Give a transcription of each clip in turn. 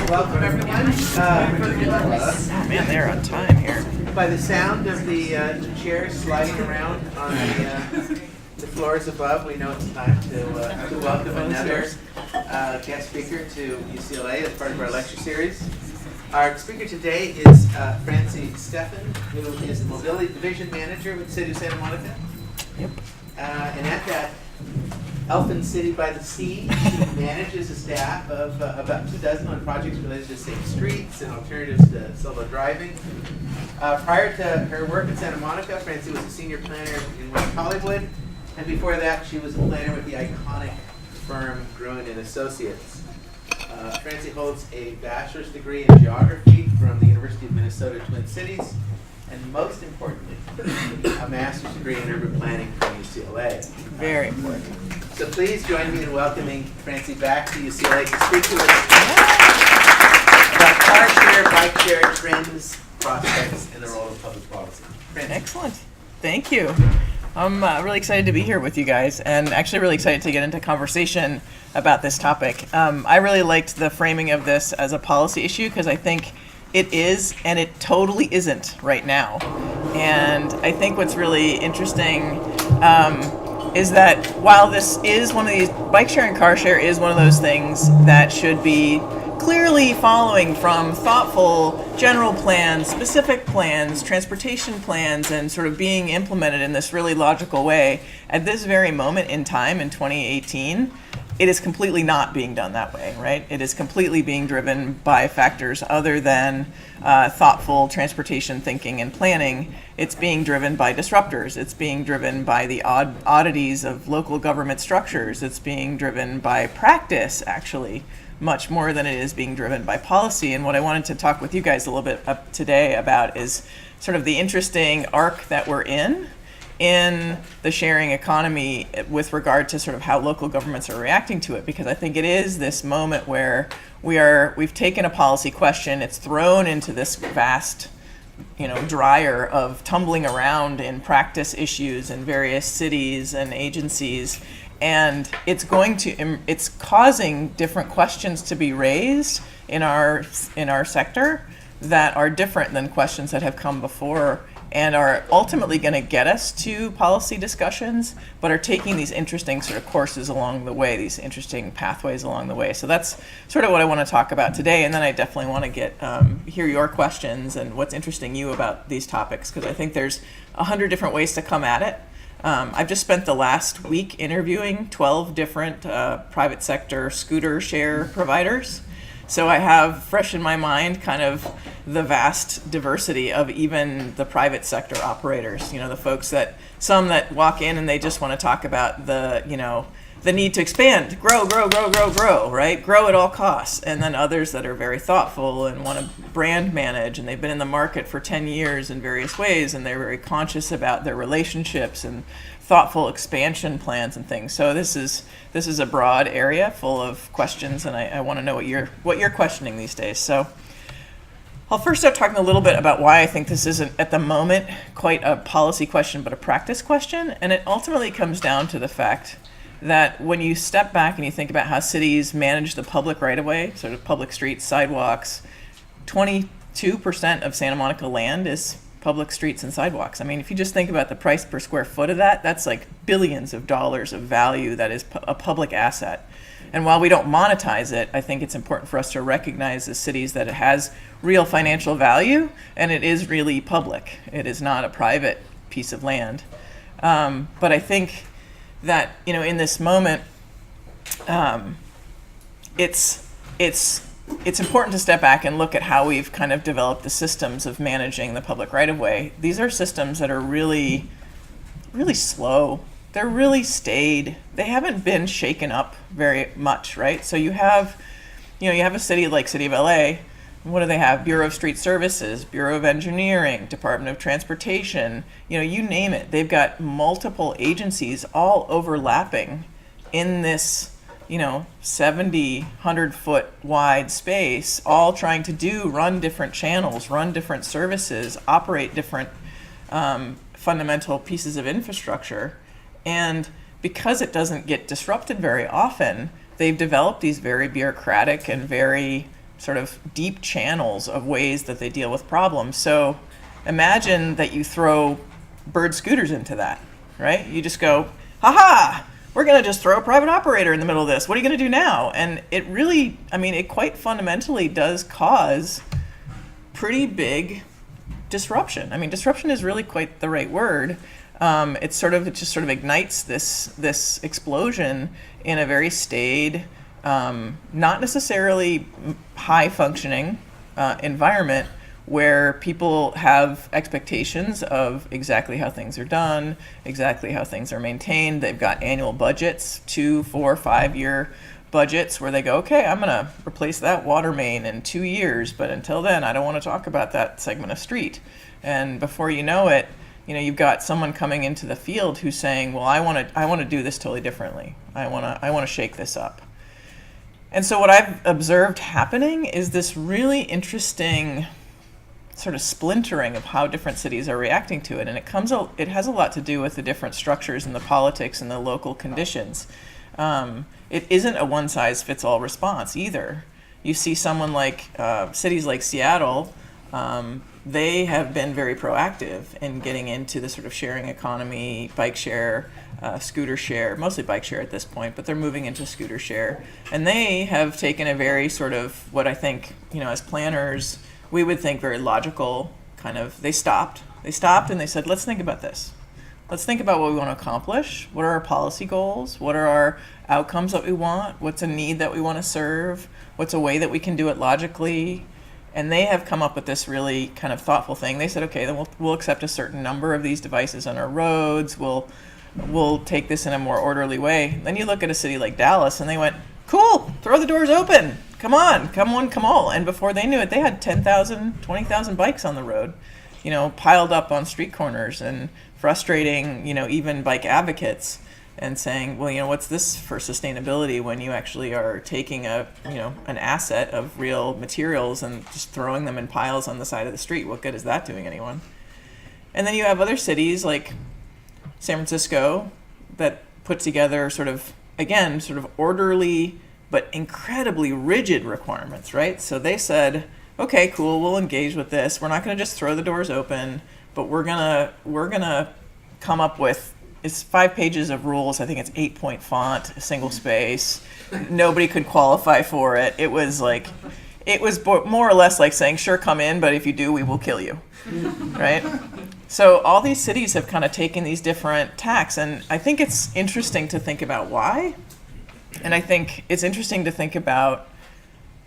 Welcome, everyone. Man, they're on time here. By the sound of the chairs sliding around on the floors above, we know it's time to welcome another guest speaker to UCLA as part of our lecture series. Our speaker today is Francie Stefan, who is the Mobility Division Manager with the City of Santa Monica. Yep. And at that Elfin City by the Sea, she manages a staff of about 24 on projects related to safe streets and alternatives to solo driving. Prior to her work in Santa Monica, Francie was a senior planner in West Hollywood, and before that, she was a planner with the iconic firm Gruen and Associates. Francie holds a bachelor's degree in geography from the University of Minnesota Twin Cities, and most importantly, a master's degree in urban planning from UCLA. Very important. So please join me in welcoming Francie back to UCLA to speak to us about car share, bike share, trends, prospects, and the role of public policy. Francie. Excellent. Thank you. I'm really excited to be here with you guys, and actually really excited to get into conversation about this topic. I really liked the framing of this as a policy issue because I think it is, and it totally isn't right now. And I think what's really interesting is that while this is one of these, bike share and car share is one of those things that should be clearly following from thoughtful general plans, specific plans, transportation plans, and sort of being implemented in this really logical way, at this very moment in time in 2018, it is completely not being done that way, right? It is completely being driven by factors other than thoughtful transportation thinking and planning. It's being driven by disruptors. It's being driven by the oddities of local government structures. It's being driven by practice, actually, much more than it is being driven by policy. And what I wanted to talk with you guys a little bit today about is sort of the interesting arc that we're in the sharing economy with regard to sort of how local governments are reacting to it, because I think it is this moment where we've taken a policy question, it's thrown into this vast, dryer of tumbling around in practice issues in various cities and agencies, and it's causing different questions to be raised in our sector that are different than questions that have come before, and are ultimately going to get us to policy discussions, but are taking these interesting sort of courses along the way, these interesting pathways along the way. So that's sort of what I want to talk about today, and then I definitely want to hear your questions and what's interesting you about these topics, because I think there's 100 different ways to come at it. I've just spent the last week interviewing 12 different private sector scooter share providers. So I have fresh in my mind kind of the vast diversity of even the private sector operators, the folks some that walk in and they just want to talk about the need to expand, grow, right? Grow at all costs. And then others that are very thoughtful and want to brand manage, and they've been in the market for 10 years in various ways, and they're very conscious about their relationships and thoughtful expansion plans and things. So this is a broad area full of questions, and I want to know what you're questioning these days. So I'll first start talking a little bit about why I think this isn't at the moment quite a policy question, but a practice question. And it ultimately comes down to the fact that when you step back and you think about how cities manage the public right-of-way, sort of public streets, sidewalks, 22% of Santa Monica land is public streets and sidewalks. I mean, if you just think about the price per square foot of that, that's like billions of dollars of value that is a public asset. And while we don't monetize it, I think it's important for us to recognize as cities that it has real financial value, and it is really public. It is not a private piece of land. But I think that, in this moment, it's important to step back and look at how we've kind of developed the systems of managing the public right-of-way. These are systems that are really, really slow. They're really staid. They haven't been shaken up very much, right? So you have a city like City of LA. What do they have? Bureau of Street Services, Bureau of Engineering, Department of Transportation, you name it. They've got multiple agencies all overlapping in this 70, 100-foot wide space, all trying to run different channels, run different services, operate different fundamental pieces of infrastructure. And because it doesn't get disrupted very often, they've developed these very bureaucratic and very sort of deep channels of ways that they deal with problems. So imagine that you throw bird scooters into that, right? You just go, ha-ha, we're going to just throw a private operator in the middle of this. What are you going to do now? And it really, I mean, it quite fundamentally does cause pretty big disruption. I mean, disruption is really quite the right word. It just sort of ignites this explosion in a very staid, not necessarily high functioning environment where people have expectations of exactly how things are done, exactly how things are maintained. They've got annual budgets, 2, 4, 5-year budgets where they go, okay, I'm going to replace that water main in 2 years, but until then, I don't want to talk about that segment of street. And before you know it, you've got someone coming into the field who's saying, well, I want to do this totally differently. I want to shake this up. And so what I've observed happening is this really interesting sort of splintering of how different cities are reacting to it. And it has a lot to do with the different structures and the politics and the local conditions. It isn't a one-size-fits-all response either. You see someone like cities like Seattle, they have been very proactive in getting into the sort of sharing economy, bike share, scooter share, mostly bike share at this point, but they're moving into scooter share. And they have taken a very sort of, what I think, as planners, we would think very logical kind of, they stopped and they said, let's think about this. Let's think about what we want to accomplish. What are our policy goals? What are our outcomes that we want? What's a need that we want to serve? What's a way that we can do it logically? And they have come up with this really kind of thoughtful thing. They said, okay, then we'll accept a certain number of these devices on our roads. We'll take this in a more orderly way. Then you look at a city like Dallas and they went, cool, throw the doors open. Come on, come one, come all. And before they knew it, they had 10,000, 20,000 bikes on the road, piled up on street corners and frustrating, even bike advocates and saying, well, what's this for sustainability when you actually are taking an asset of real materials and just throwing them in piles on the side of the street? What good is that doing anyone? And then you have other cities like San Francisco that put together sort of orderly but incredibly rigid requirements, right? So they said, okay, cool, we'll engage with this. We're not going to just throw the doors open, but we're gonna come up with, it's 5 pages of rules. I think it's 8-point font, a single space. Nobody could qualify for it. It was more or less like saying, sure, come in, but if you do, we will kill you, right? So all these cities have kind of taken these different tacks, and I think it's interesting to think about why. And I think it's interesting to think about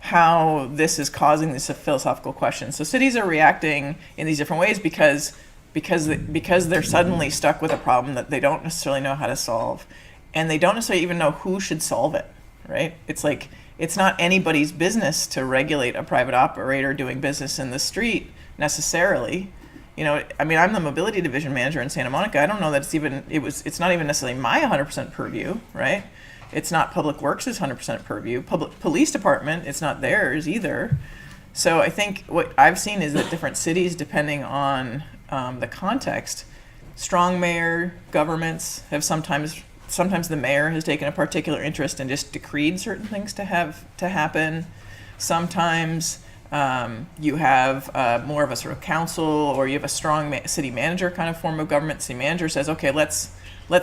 how this is causing this philosophical question. So cities are reacting in these different ways because they're suddenly stuck with a problem that they don't necessarily know how to solve, and they don't necessarily even know who should solve it, right? It's like, it's not anybody's business to regulate a private operator doing business in the street necessarily. I'm the mobility division manager in Santa Monica. I don't know that it's not even necessarily my 100% purview, right? It's not Public Works' 100% purview. Public Police Department, it's not theirs either. So I think what I've seen is that different cities, depending on the context, strong mayor governments have sometimes the mayor has taken a particular interest and just decreed certain things to happen. Sometimes you have more of a sort of council, or you have a strong city manager kind of form of government. City manager says, okay, let's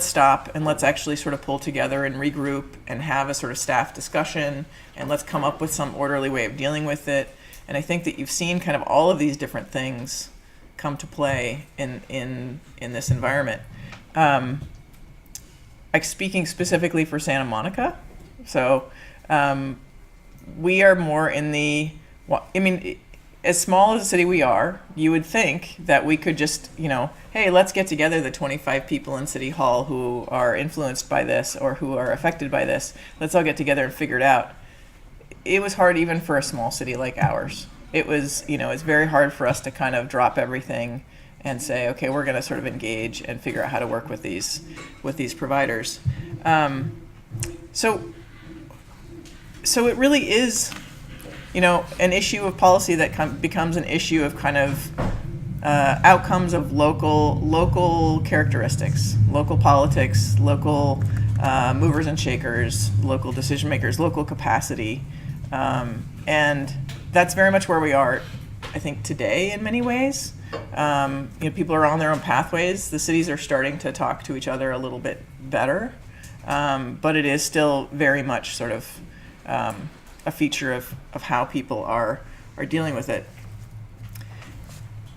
stop and let's actually sort of pull together and regroup and have a sort of staff discussion, and let's come up with some orderly way of dealing with it. And I think that you've seen kind of all of these different things come to play in this environment. Speaking specifically for Santa Monica, so we are more in the, as small as a city we are, you would think that we could just, hey, let's get together the 25 people in City Hall who are influenced by this or who are affected by this. Let's all get together and figure it out. It was hard even for a small city like ours. It was, it's very hard for us to kind of drop everything and say, okay, we're going to sort of engage and figure out how to work with these providers. So it really is, an issue of policy that becomes an issue of kind of outcomes of local characteristics, local politics, local movers and shakers, local decision makers, local capacity, and that's very much where we are, I think, today in many ways. People are on their own pathways. The cities are starting to talk to each other a little bit better, but it is still very much sort of a feature of how people are dealing with it.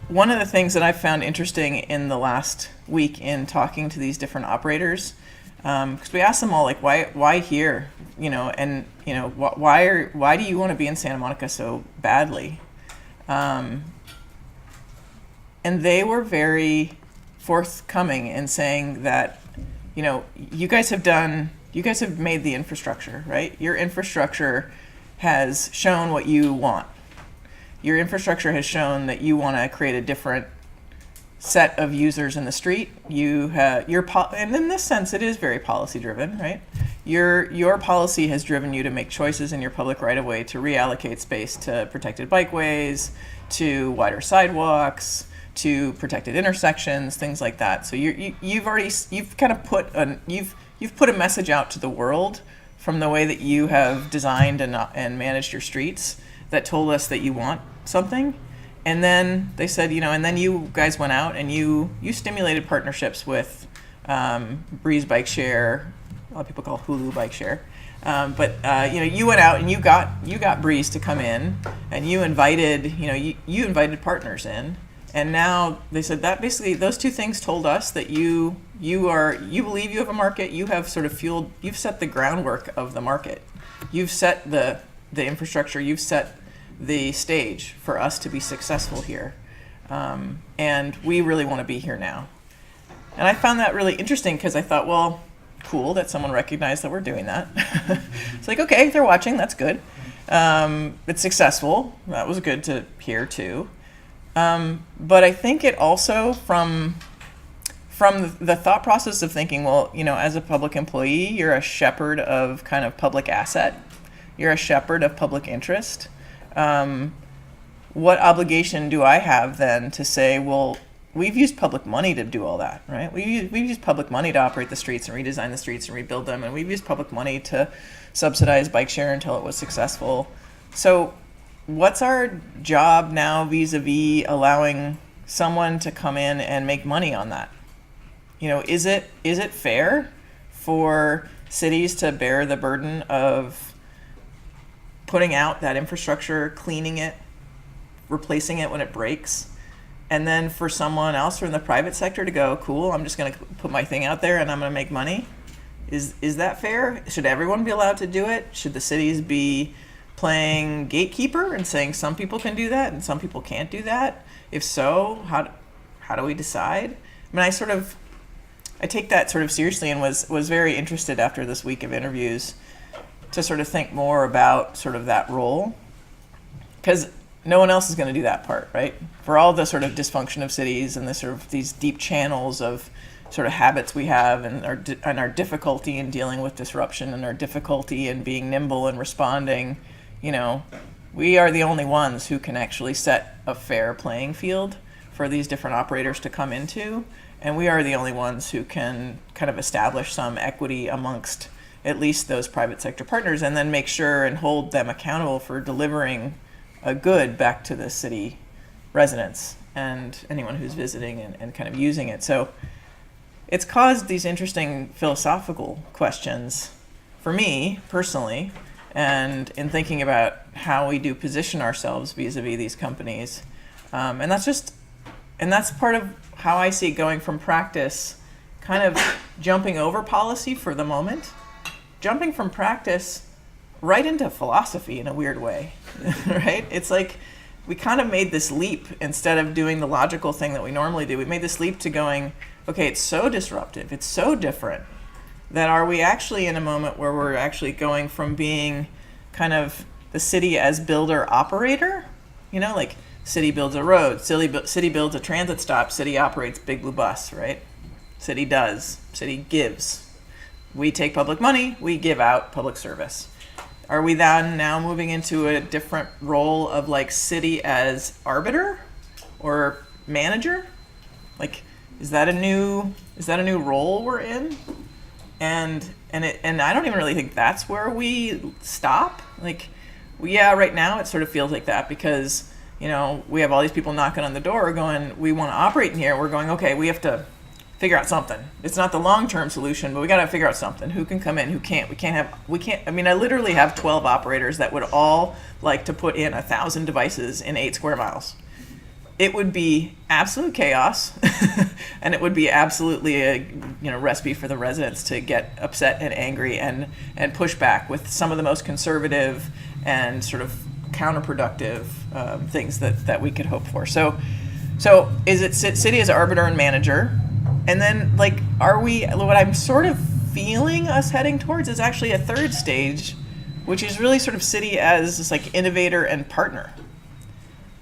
One of the things that I've found interesting in the last week in talking to these different operators, because we asked them all, like, why here, and why do you want to be in Santa Monica so badly? And they were very forthcoming in saying that, you guys have made the infrastructure, right? Your infrastructure has shown what you want. Your infrastructure has shown that you want to create a different set of users in the street. And in this sense, it is very policy driven, right? Your policy has driven you to make choices in your public right of way to reallocate space to protected bikeways, to wider sidewalks, to protected intersections, things like that. So you've put a message out to the world from the way that you have designed and managed your streets that told us that you want something. And then they said, and then you guys went out and you stimulated partnerships with Breeze Bike Share. A lot of people call Hulu Bike Share. But you went out and you got Breeze to come in, and you invited partners in. And now they said that basically those two things told us that you believe you have a market. You have sort of you've set the groundwork of the market. You've set the infrastructure. You've set the stage for us to be successful here. And we really want to be here now. And I found that really interesting because I thought, well, cool that someone recognized that we're doing that. It's like, okay, they're watching. That's good. It's successful. That was good to hear too. But I think it also from the thought process of thinking, well, as a public employee, you're a shepherd of kind of public asset. You're a shepherd of public interest. What obligation do I have then to say, well, we've used public money to do all that, right? We've used public money to operate the streets and redesign the streets and rebuild them, and we've used public money to subsidize bike share until it was successful. So what's our job now vis-a-vis allowing someone to come in and make money on that? Is it fair for cities to bear the burden of putting out that infrastructure, cleaning it, replacing it when it breaks, and then for someone else from the private sector to go, cool, I'm just going to put my thing out there and I'm going to make money? Is that fair? Should everyone be allowed to do it? Should the cities be playing gatekeeper and saying some people can do that and some people can't do that? If so, how do we decide? I mean, I take that sort of seriously and was very interested after this week of interviews to sort of think more about sort of that role, because no one else is going to do that part, right? For all the sort of dysfunction of cities and the sort of these deep channels of sort of habits we have and our difficulty in dealing with disruption and our difficulty in being nimble and responding, we are the only ones who can actually set a fair playing field for these different operators to come into. And we are the only ones who can kind of establish some equity amongst at least those private sector partners, and then make sure and hold them accountable for delivering a good back to the city residents and anyone who's visiting and kind of using it. So it's caused these interesting philosophical questions for me personally, and in thinking about how we do position ourselves vis-a-vis these companies. And that's part of how I see it going from practice, kind of jumping over policy for the moment, jumping from practice right into philosophy in a weird way, right? It's like we kind of made this leap instead of doing the logical thing that we normally do. We made this leap to going, okay, it's so disruptive, it's so different, that are we actually in a moment where we're actually going from being kind of the city as builder operator, like city builds a road, city builds a transit stop, city operates Big Blue Bus, right? City does, city gives. We take public money, we give out public service. Are we then now moving into a different role of like city as arbiter or manager? Like, is that a new role we're in? And I don't even really think that's where we stop. Like, yeah, right now it sort of feels like that because, we have all these people knocking on the door going, we want to operate in here. We're going, okay, we have to figure out something. It's not the long-term solution, but we got to figure out something. Who can come in? Who can't? I mean, I literally have 12 operators that would all like to put in 1,000 devices in 8 square miles. It would be absolute chaos, and it would be absolutely a recipe for the residents to get upset and angry and push back with some of the most conservative and sort of counterproductive things that we could hope for. So is it city as arbiter and manager, and then what I'm sort of feeling us heading towards is actually a third stage, which is really sort of city as this innovator and partner.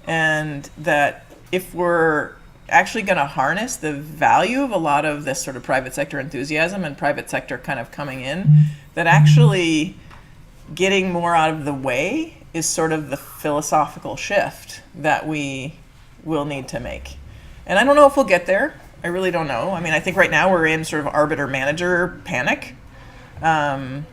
And that if we're actually going to harness the value of a lot of this sort of private sector enthusiasm and private sector kind of coming in, that actually getting more out of the way is sort of the philosophical shift that we will need to make. And I don't know if we'll get there. I really don't know. I mean, I think right now we're in sort of arbiter-manager panic. But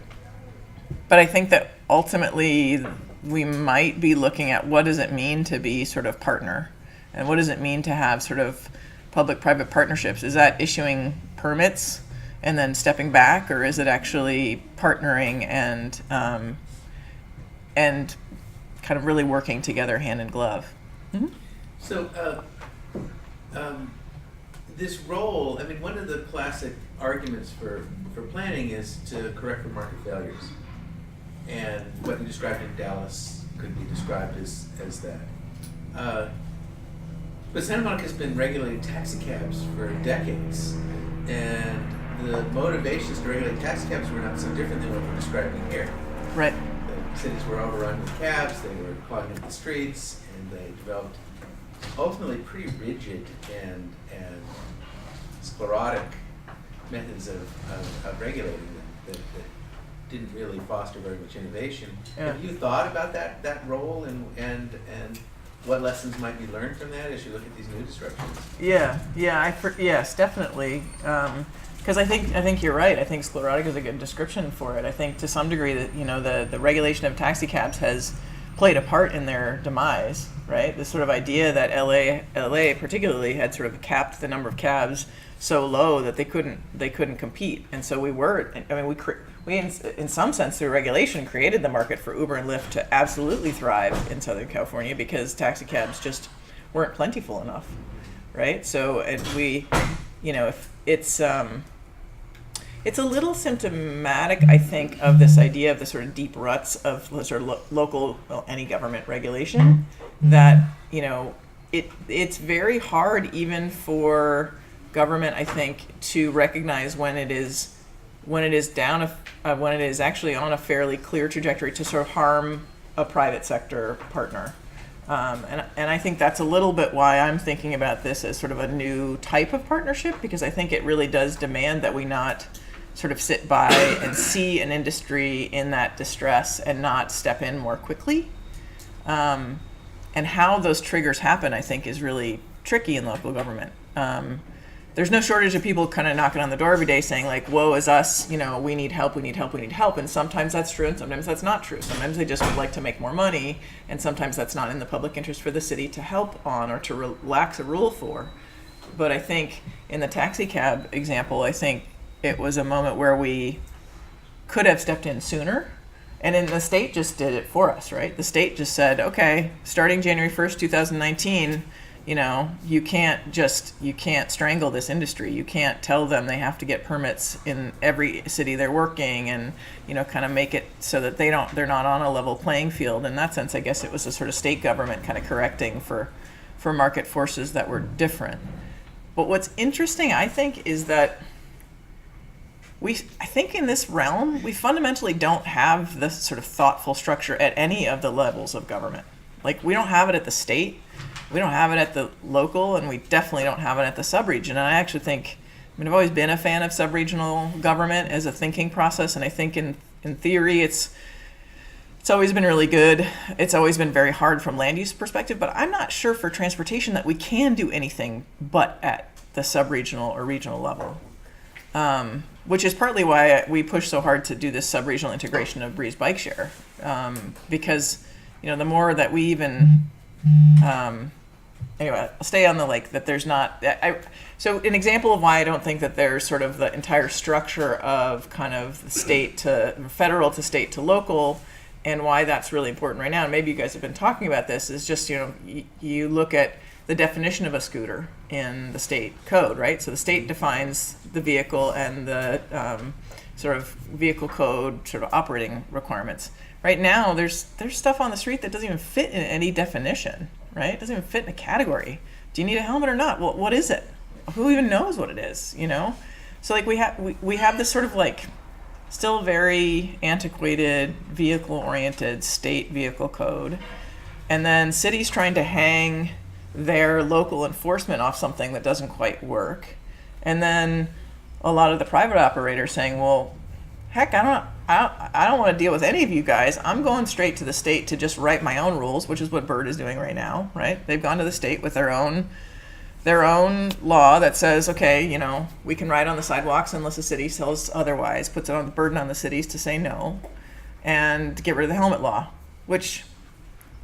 I think that ultimately we might be looking at what does it mean to be sort of partner, and what does it mean to have sort of public-private partnerships? Is that issuing permits and then stepping back, or is it actually partnering and kind of really working together hand in glove? Mm-hmm. So this role, I mean, one of the classic arguments for planning is to correct for market failures. And what you described in Dallas could be described as that. But Santa Monica's been regulating taxi cabs for decades. And the motivations to regulate taxi cabs were not so different than what we're describing here. Right. The cities were overrun with cabs, they were clogging up the streets, and they developed ultimately pretty rigid and sclerotic methods of regulating them that didn't really foster very much innovation. Yeah. Have you thought about that role and what lessons might be learned from that as you look at these new disruptions? Yes, definitely. Because I think you're right. I think sclerotic is a good description for it. I think to some degree that the regulation of taxi cabs has played a part in their demise. Right, this sort of idea that LA particularly had sort of capped the number of cabs so low that they couldn't compete, and so we in some sense through regulation created the market for Uber and Lyft to absolutely thrive in Southern California because taxi cabs just weren't plentiful enough, right? So if it's a little symptomatic, I think, of this idea of the sort of deep ruts of sort of local, any government regulation, that it's very hard even for government, I think, to recognize when it is actually on a fairly clear trajectory to sort of harm a private sector partner. And I think that's a little bit why I'm thinking about this as sort of a new type of partnership, because I think it really does demand that we not sort of sit by and see an industry in that distress and not step in more quickly. And how those triggers happen, I think, is really tricky in local government. There's no shortage of people kind of knocking on the door every day saying woe is us, we need help, we need help, we need help. And sometimes that's true and sometimes that's not true. Sometimes they just would like to make more money, and sometimes that's not in the public interest for the city to help on or to relax a rule for. But I think in the taxi cab example, I think it was a moment where we could have stepped in sooner. And then the state just did it for us, right? The state just said, okay, starting January 1st, 2019, you can't strangle this industry. You can't tell them they have to get permits in every city they're working and, kind of make it so that they're not on a level playing field. In that sense, I guess it was a sort of state government kind of correcting for market forces that were different. But what's interesting, I think, is that I think in this realm, we fundamentally don't have this sort of thoughtful structure at any of the levels of government. We don't have it at the state, we don't have it at the local, and we definitely don't have it at the sub-region. And I actually think, I've always been a fan of sub-regional government as a thinking process, and I think in theory it's always been really good. It's always been very hard from land use perspective, but I'm not sure for transportation that we can do anything but at the sub-regional or regional level. Which is partly why we push so hard to do this sub-regional integration of Breeze Bike Share, because the more that we even, anyway, I'll stay on the that there's not, so an example of why I don't think that there's sort of the entire structure of kind of the state to federal to state to local, and why that's really important right now, and maybe you guys have been talking about this, is just, you look at the definition of a scooter in the state code, right? So the state defines the vehicle and the sort of vehicle code sort of operating requirements. Right now, there's stuff on the street that doesn't even fit in any definition, right? It doesn't even fit in a category. Do you need a helmet or not? Well, what is it? Who even knows what it is, So we have this sort of still very antiquated vehicle-oriented state vehicle code, and then cities trying to hang their local enforcement off something that doesn't quite work, and then a lot of the private operators saying, well, heck, I don't want to deal with any of you guys. I'm going straight to the state to just write my own rules, which is what Bird is doing right now, right? They've gone to the state with their own law that says, okay, we can ride on the sidewalks unless the city tells otherwise, puts it on the burden on the cities to say no, and get rid of the helmet law, which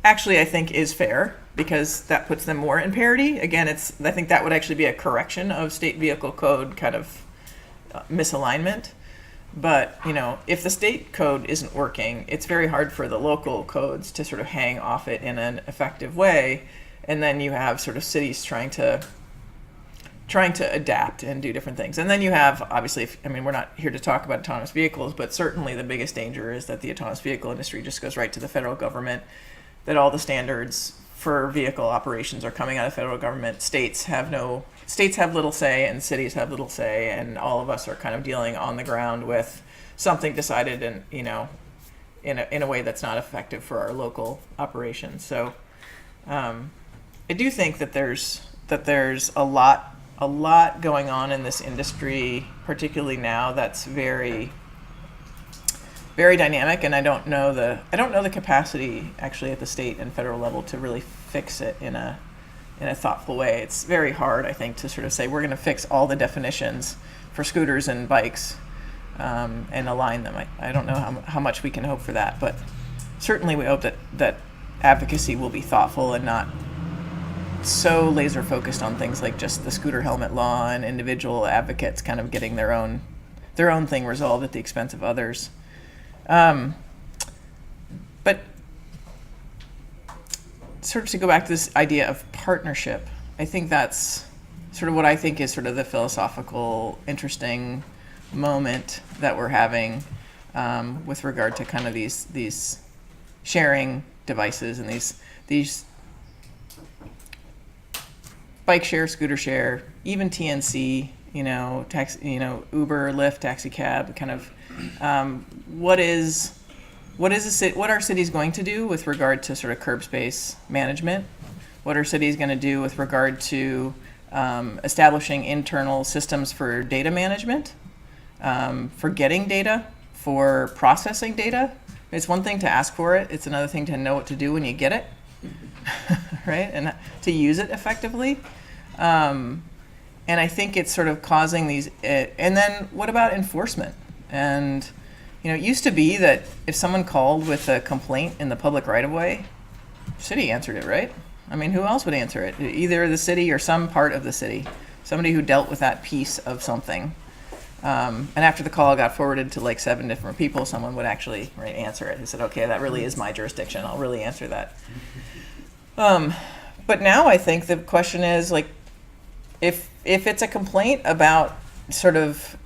actually I think is fair, because that puts them more in parity. Again, I think that would actually be a correction of state vehicle code kind of misalignment. But, if the state code isn't working, it's very hard for the local codes to sort of hang off it in an effective way. And then you have sort of cities trying to adapt and do different things. And then you have, obviously, we're not here to talk about autonomous vehicles, but certainly the biggest danger is that the autonomous vehicle industry just goes right to the federal government, that all the standards for vehicle operations are coming out of the federal government. States have little say, and cities have little say, and all of us are kind of dealing on the ground with something decided in a way that's not effective for our local operations. So I do think that there's a lot going on in this industry, particularly now, that's very, very dynamic, and I don't know the capacity actually at the state and federal level to really fix it in a thoughtful way. It's very hard, I think, to sort of say we're going to fix all the definitions for scooters and bikes and align them. I don't know how much we can hope for that, but certainly we hope that advocacy will be thoughtful and not so laser focused on things like just the scooter helmet law and individual advocates kind of getting their own thing resolved at the expense of others. But sort of to go back to this idea of partnership, I think that's sort of what I think is sort of the philosophical, interesting moment that we're having with regard to kind of these sharing devices and these bike share, scooter share, even TNC, taxi, Uber, Lyft, taxi cab, kind of what are cities going to do with regard to sort of curb space management? What are cities going to do with regard to establishing internal systems for data management, for getting data, for processing data? It's one thing to ask for it. It's another thing to know what to do when you get it, right? And to use it effectively. And I think it's sort of causing these, and then what about enforcement? And, it used to be that if someone called with a complaint in the public right-of-way, city answered it, right? Who else would answer it? Either the city or some part of the city, somebody who dealt with that piece of something. And after the call got forwarded to 7 different people, someone would actually answer it. They said, okay, that really is my jurisdiction. I'll really answer that. But now I think the question is, if it's a complaint about sort of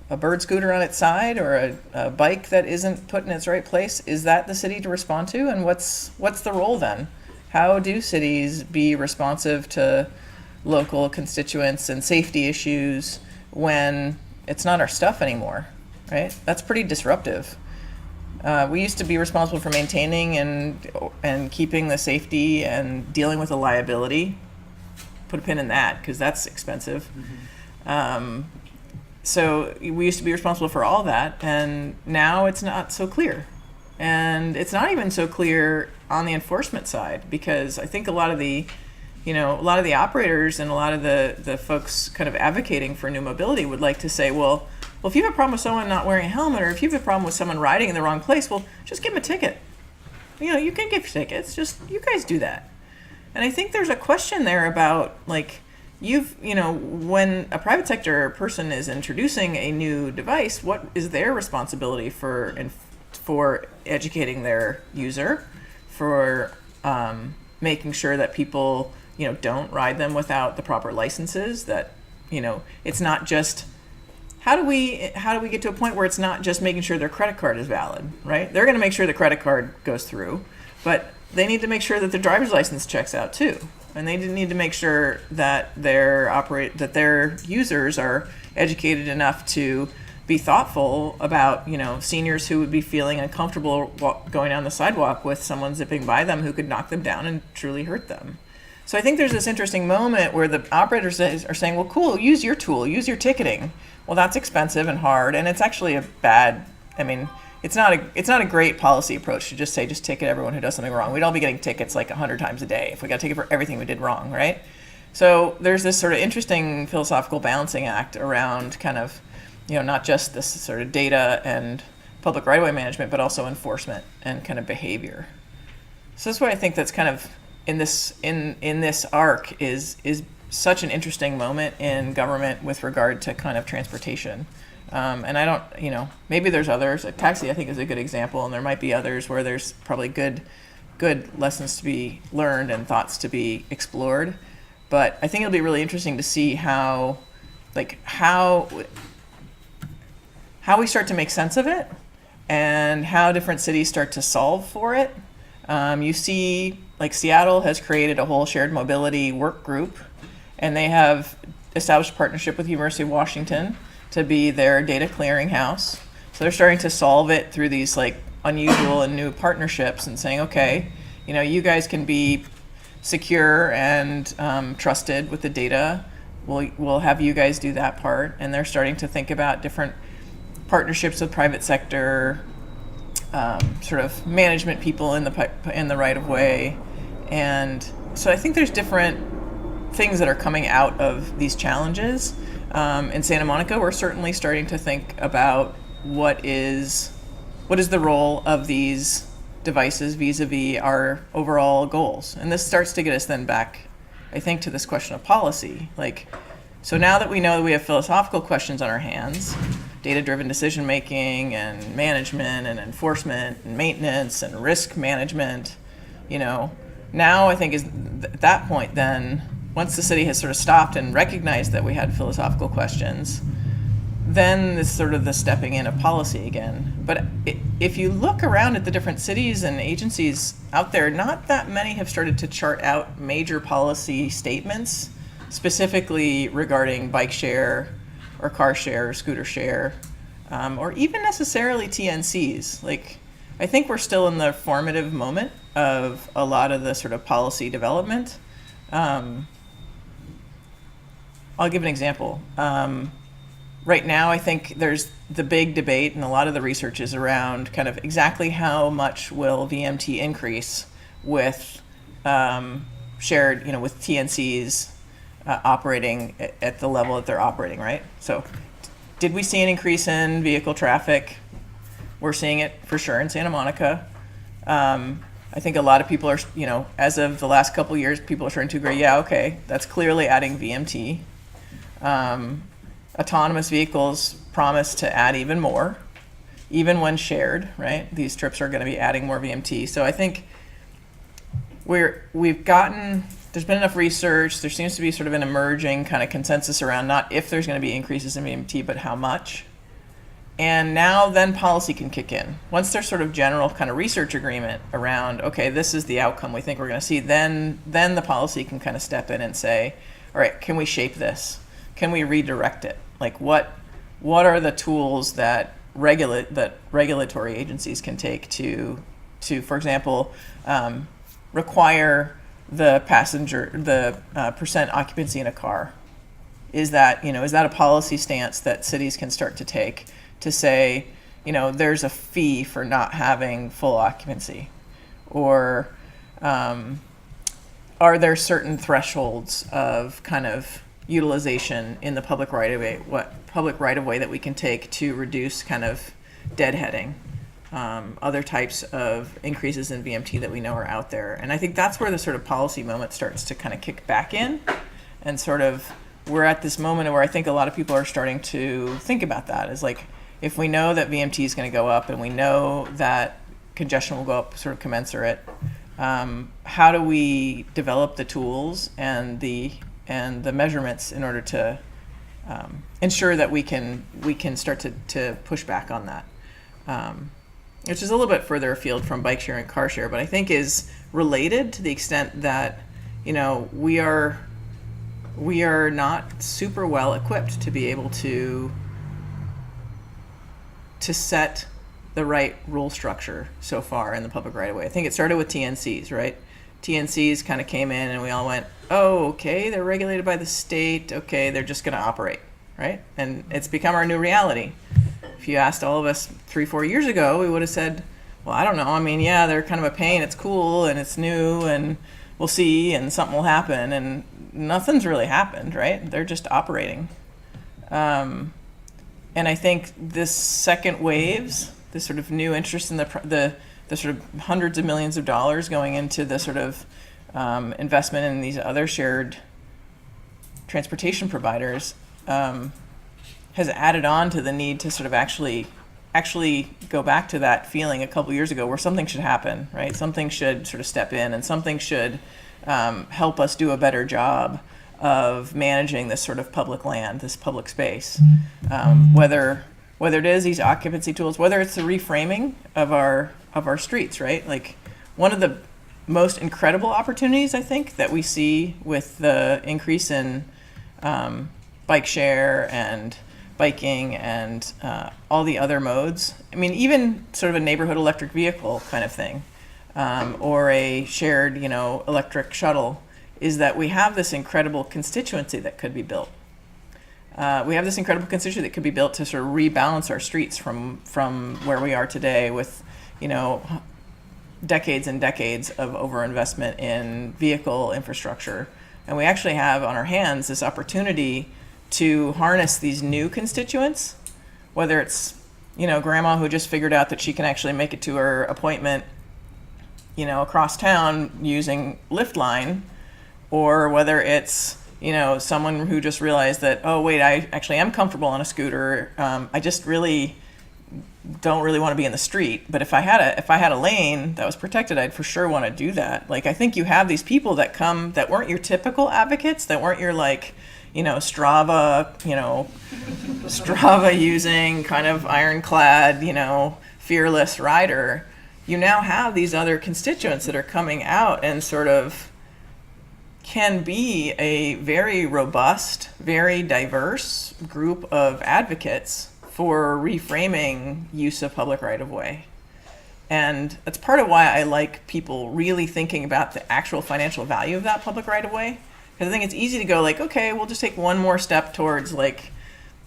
a bird scooter on its side or a bike that isn't put in its right place, is that the city to respond to? And what's the role then? How do cities be responsive to local constituents and safety issues when it's not our stuff anymore, right? That's pretty disruptive. We used to be responsible for maintaining and keeping the safety and dealing with the liability. Put a pin in that, because that's expensive. So we used to be responsible for all that, and now it's not so clear. And it's not even so clear on the enforcement side, because I think a lot of the operators and a lot of the folks kind of advocating for new mobility would like to say, well, if you have a problem with someone not wearing a helmet, or if you have a problem with someone riding in the wrong place, well, just give them a ticket. you can give tickets, just you guys do that. And I think there's a question there about like, when a private sector person is introducing a new device, what is their responsibility for educating their user, for making sure that people, don't ride them without the proper licenses, that, it's not just, how do we get to a point where it's not just making sure their credit card is valid, right? They're going to make sure the credit card goes through, but they need to make sure that their driver's license checks out too. And they need to make sure that their users are educated enough to be thoughtful about, seniors who would be feeling uncomfortable going down the sidewalk with someone zipping by them who could knock them down and truly hurt them. So I think there's this interesting moment where the operators are saying, well, cool, use your tool, use your ticketing. Well, that's expensive and hard, and it's actually it's not a great policy approach to just ticket everyone who does something wrong. We'd all be getting tickets like 100 times a day if we got a ticket for everything we did wrong, right? So there's this sort of interesting philosophical balancing act around kind of, not just this sort of data and public right-of-way management, but also enforcement and kind of behavior. So that's why I think that's kind of in this arc is such an interesting moment in government with regard to kind of transportation. And I don't, maybe there's others. Like taxi, I think, is a good example, and there might be others where there's probably good lessons to be learned and thoughts to be explored. But I think it'll be really interesting to see how we start to make sense of it and how different cities start to solve for it. You see, like Seattle has created a whole shared mobility work group, and they have established a partnership with the University of Washington to be their data clearinghouse. So they're starting to solve it through these like unusual and new partnerships and saying, okay, you guys can be secure and trusted with the data. We'll have you guys do that part. And they're starting to think about different partnerships with private sector, sort of management people in the right of way. And so I think there's different things that are coming out of these challenges. In Santa Monica, we're certainly starting to think about what is the role of these devices vis-a-vis our overall goals. And this starts to get us then back, I think, to this question of policy. So now that we know that we have philosophical questions on our hands, data-driven decision-making and management and enforcement and maintenance and risk management, now I think is at that point then, once the city has sort of stopped and recognized that we had philosophical questions, then it's sort of the stepping in of policy again. But if you look around at the different cities and agencies out there, not that many have started to chart out major policy statements, specifically regarding bike share or car share or scooter share, or even necessarily TNCs. I think we're still in the formative moment of a lot of the sort of policy development. I'll give an example. Right now, I think there's the big debate, and a lot of the research is around kind of exactly how much will VMT increase with shared, with TNCs operating at the level that they're operating, right? So did we see an increase in vehicle traffic? We're seeing it for sure in Santa Monica. I think a lot of people are, as of the last couple of years, people are starting to agree, yeah, okay, that's clearly adding VMT. Autonomous vehicles promise to add even more, even when shared, right? These trips are going to be adding more VMT. So I think there's been enough research, there seems to be sort of an emerging kind of consensus around not if there's going to be increases in VMT, but how much. And now then policy can kick in. Once there's sort of general kind of research agreement around, okay, this is the outcome we think we're going to see, then the policy can kind of step in and say, all right, can we shape this? Can we redirect it? What are the tools that regulatory agencies can take to for example, require the percent occupancy in a car? Is that a policy stance that cities can start to take to say, there's a fee for not having full occupancy? Or are there certain thresholds of kind of utilization in the public right of way that we can take to reduce kind of deadheading? other types of increases in VMT that we know are out there. And I think that's where the sort of policy moment starts to kind of kick back in, and sort of we're at this moment where I think a lot of people are starting to think about that, is like, if we know that VMT is going to go up and we know that congestion will go up sort of commensurate, how do we develop the tools and the measurements in order to ensure that we can start to push back on that, which is a little bit further afield from bike share and car share, but I think is related to the extent that, you know, we are not super well equipped to be able to set the right rule structure so far in the public right of way. I think it started with TNCs, right? TNCs kind of came in and we all went, oh, okay, they're regulated by the state. Okay, they're just going to operate, right? And it's become our new reality. If you asked all of us 3-4 years ago, we would have said, well, I don't know. I mean, yeah, they're kind of a pain. It's cool and it's new and we'll see and something will happen. And nothing's really happened, right? They're just operating. And I think this second waves, this sort of new interest in the sort of hundreds of millions of dollars going into the sort of investment in these other shared transportation providers, has added on to the need to sort of actually go back to that feeling a couple years ago where something should happen, right? Something should sort of step in and something should help us do a better job of managing this sort of public land, this public space. Whether it is these occupancy tools, whether it's the reframing of our streets, right? Like, one of the most incredible opportunities I think that we see with the increase in bike share and biking and all the other modes. I mean, even sort of a neighborhood electric vehicle kind of thing, or a shared, electric shuttle, is that we have this incredible constituency that could be built. We have this incredible constituency that could be built to sort of rebalance our streets from where we are today with, decades and decades of overinvestment in vehicle infrastructure. And we actually have on our hands this opportunity to harness these new constituents, whether it's, grandma who just figured out that she can actually make it to her appointment, across town using Lyft line, or whether it's, someone who just realized that, oh, wait, I actually am comfortable on a scooter. I just really don't really want to be in the street. But if I had a lane that was protected, I'd for sure want to do that. Like, I think you have these people that come that weren't your typical advocates, that weren't your Strava, Strava using kind of ironclad, fearless rider. You now have these other constituents that are coming out and sort of can be a very robust, very diverse group of advocates for reframing use of public right-of-way. And that's part of why I like people really thinking about the actual financial value of that public right-of-way. Because I think it's easy to go like, okay, we'll just take one more step towards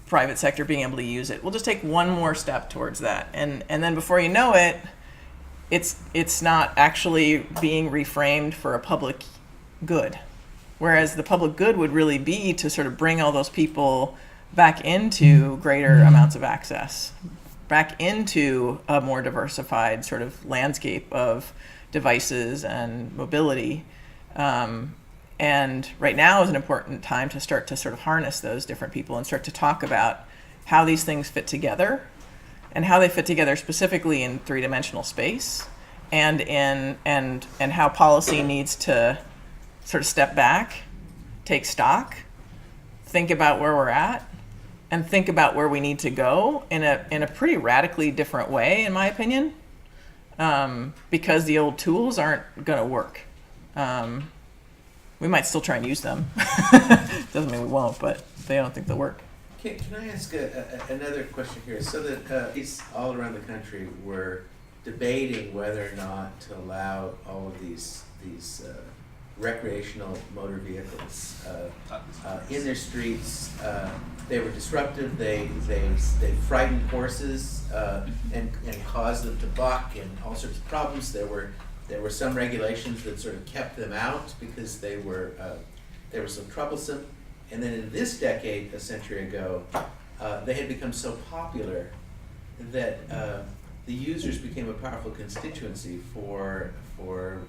private sector being able to use it. We'll just take one more step towards that. And then before you know it, it's not actually being reframed for a public good. Whereas the public good would really be to sort of bring all those people back into greater amounts of access, back into a more diversified sort of landscape of devices and mobility. And right now is an important time to start to sort of harness those different people and start to talk about how these things fit together and how they fit together specifically in three-dimensional space, and how policy needs to sort of step back, take stock, think about where we're at, and think about where we need to go in a pretty radically different way, in my opinion, because the old tools aren't going to work. We might still try and use them. Doesn't mean we won't, but they don't think they'll work. Can I ask another question here? So that these all around the country were debating whether or not to allow all of these recreational motor vehicles in their streets. They were disruptive. They frightened horses and caused them to buck and all sorts of problems. There were some regulations that sort of kept them out because they were so troublesome. And then in this decade, a century ago, they had become so popular that the users became a powerful constituency for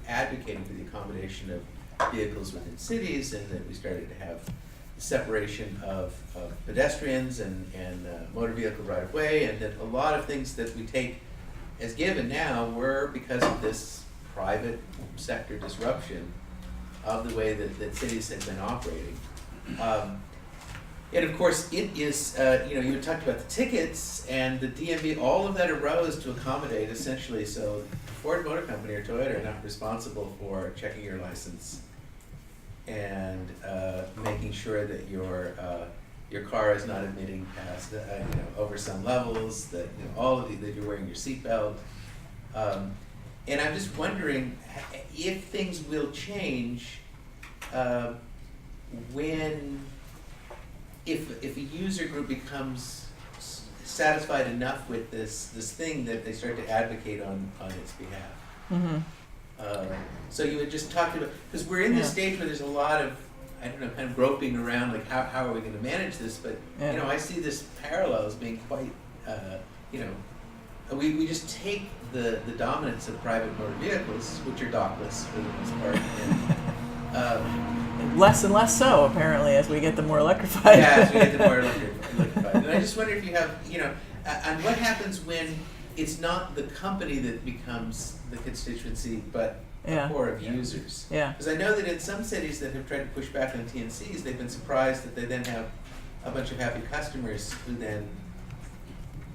advocating for the accommodation of vehicles within cities, and that we started to have separation of pedestrians and motor vehicle right of way, and that a lot of things that we take as given now were because of this private sector disruption of the way that cities have been operating. And of course, it is, you talked about the tickets and the DMV, all of that arose to accommodate essentially, so Ford Motor Company or Toyota are not responsible for checking your license and making sure that your car is not emitting past, over some levels, that all of that you're wearing your seatbelt. And I'm just wondering if things will change when, if a user group becomes satisfied enough with this thing that they start to advocate on its behalf. Mm-hmm. So you had just talked about, because we're in this stage where there's a lot of, I don't know, kind of groping around, like how are we going to manage this? But I see this parallel as being quite, we just take the dominance of private motor vehicles, which are dockless for the most part, and less and less so apparently as we get them more electrified. Yeah, as we get them more electrified. And I just wonder if you have, and what happens when it's not the company that becomes the constituency, but a core of users. Yeah. Because I know that in some cities that have tried to push back on TNCs, they've been surprised that they then have a bunch of happy customers who then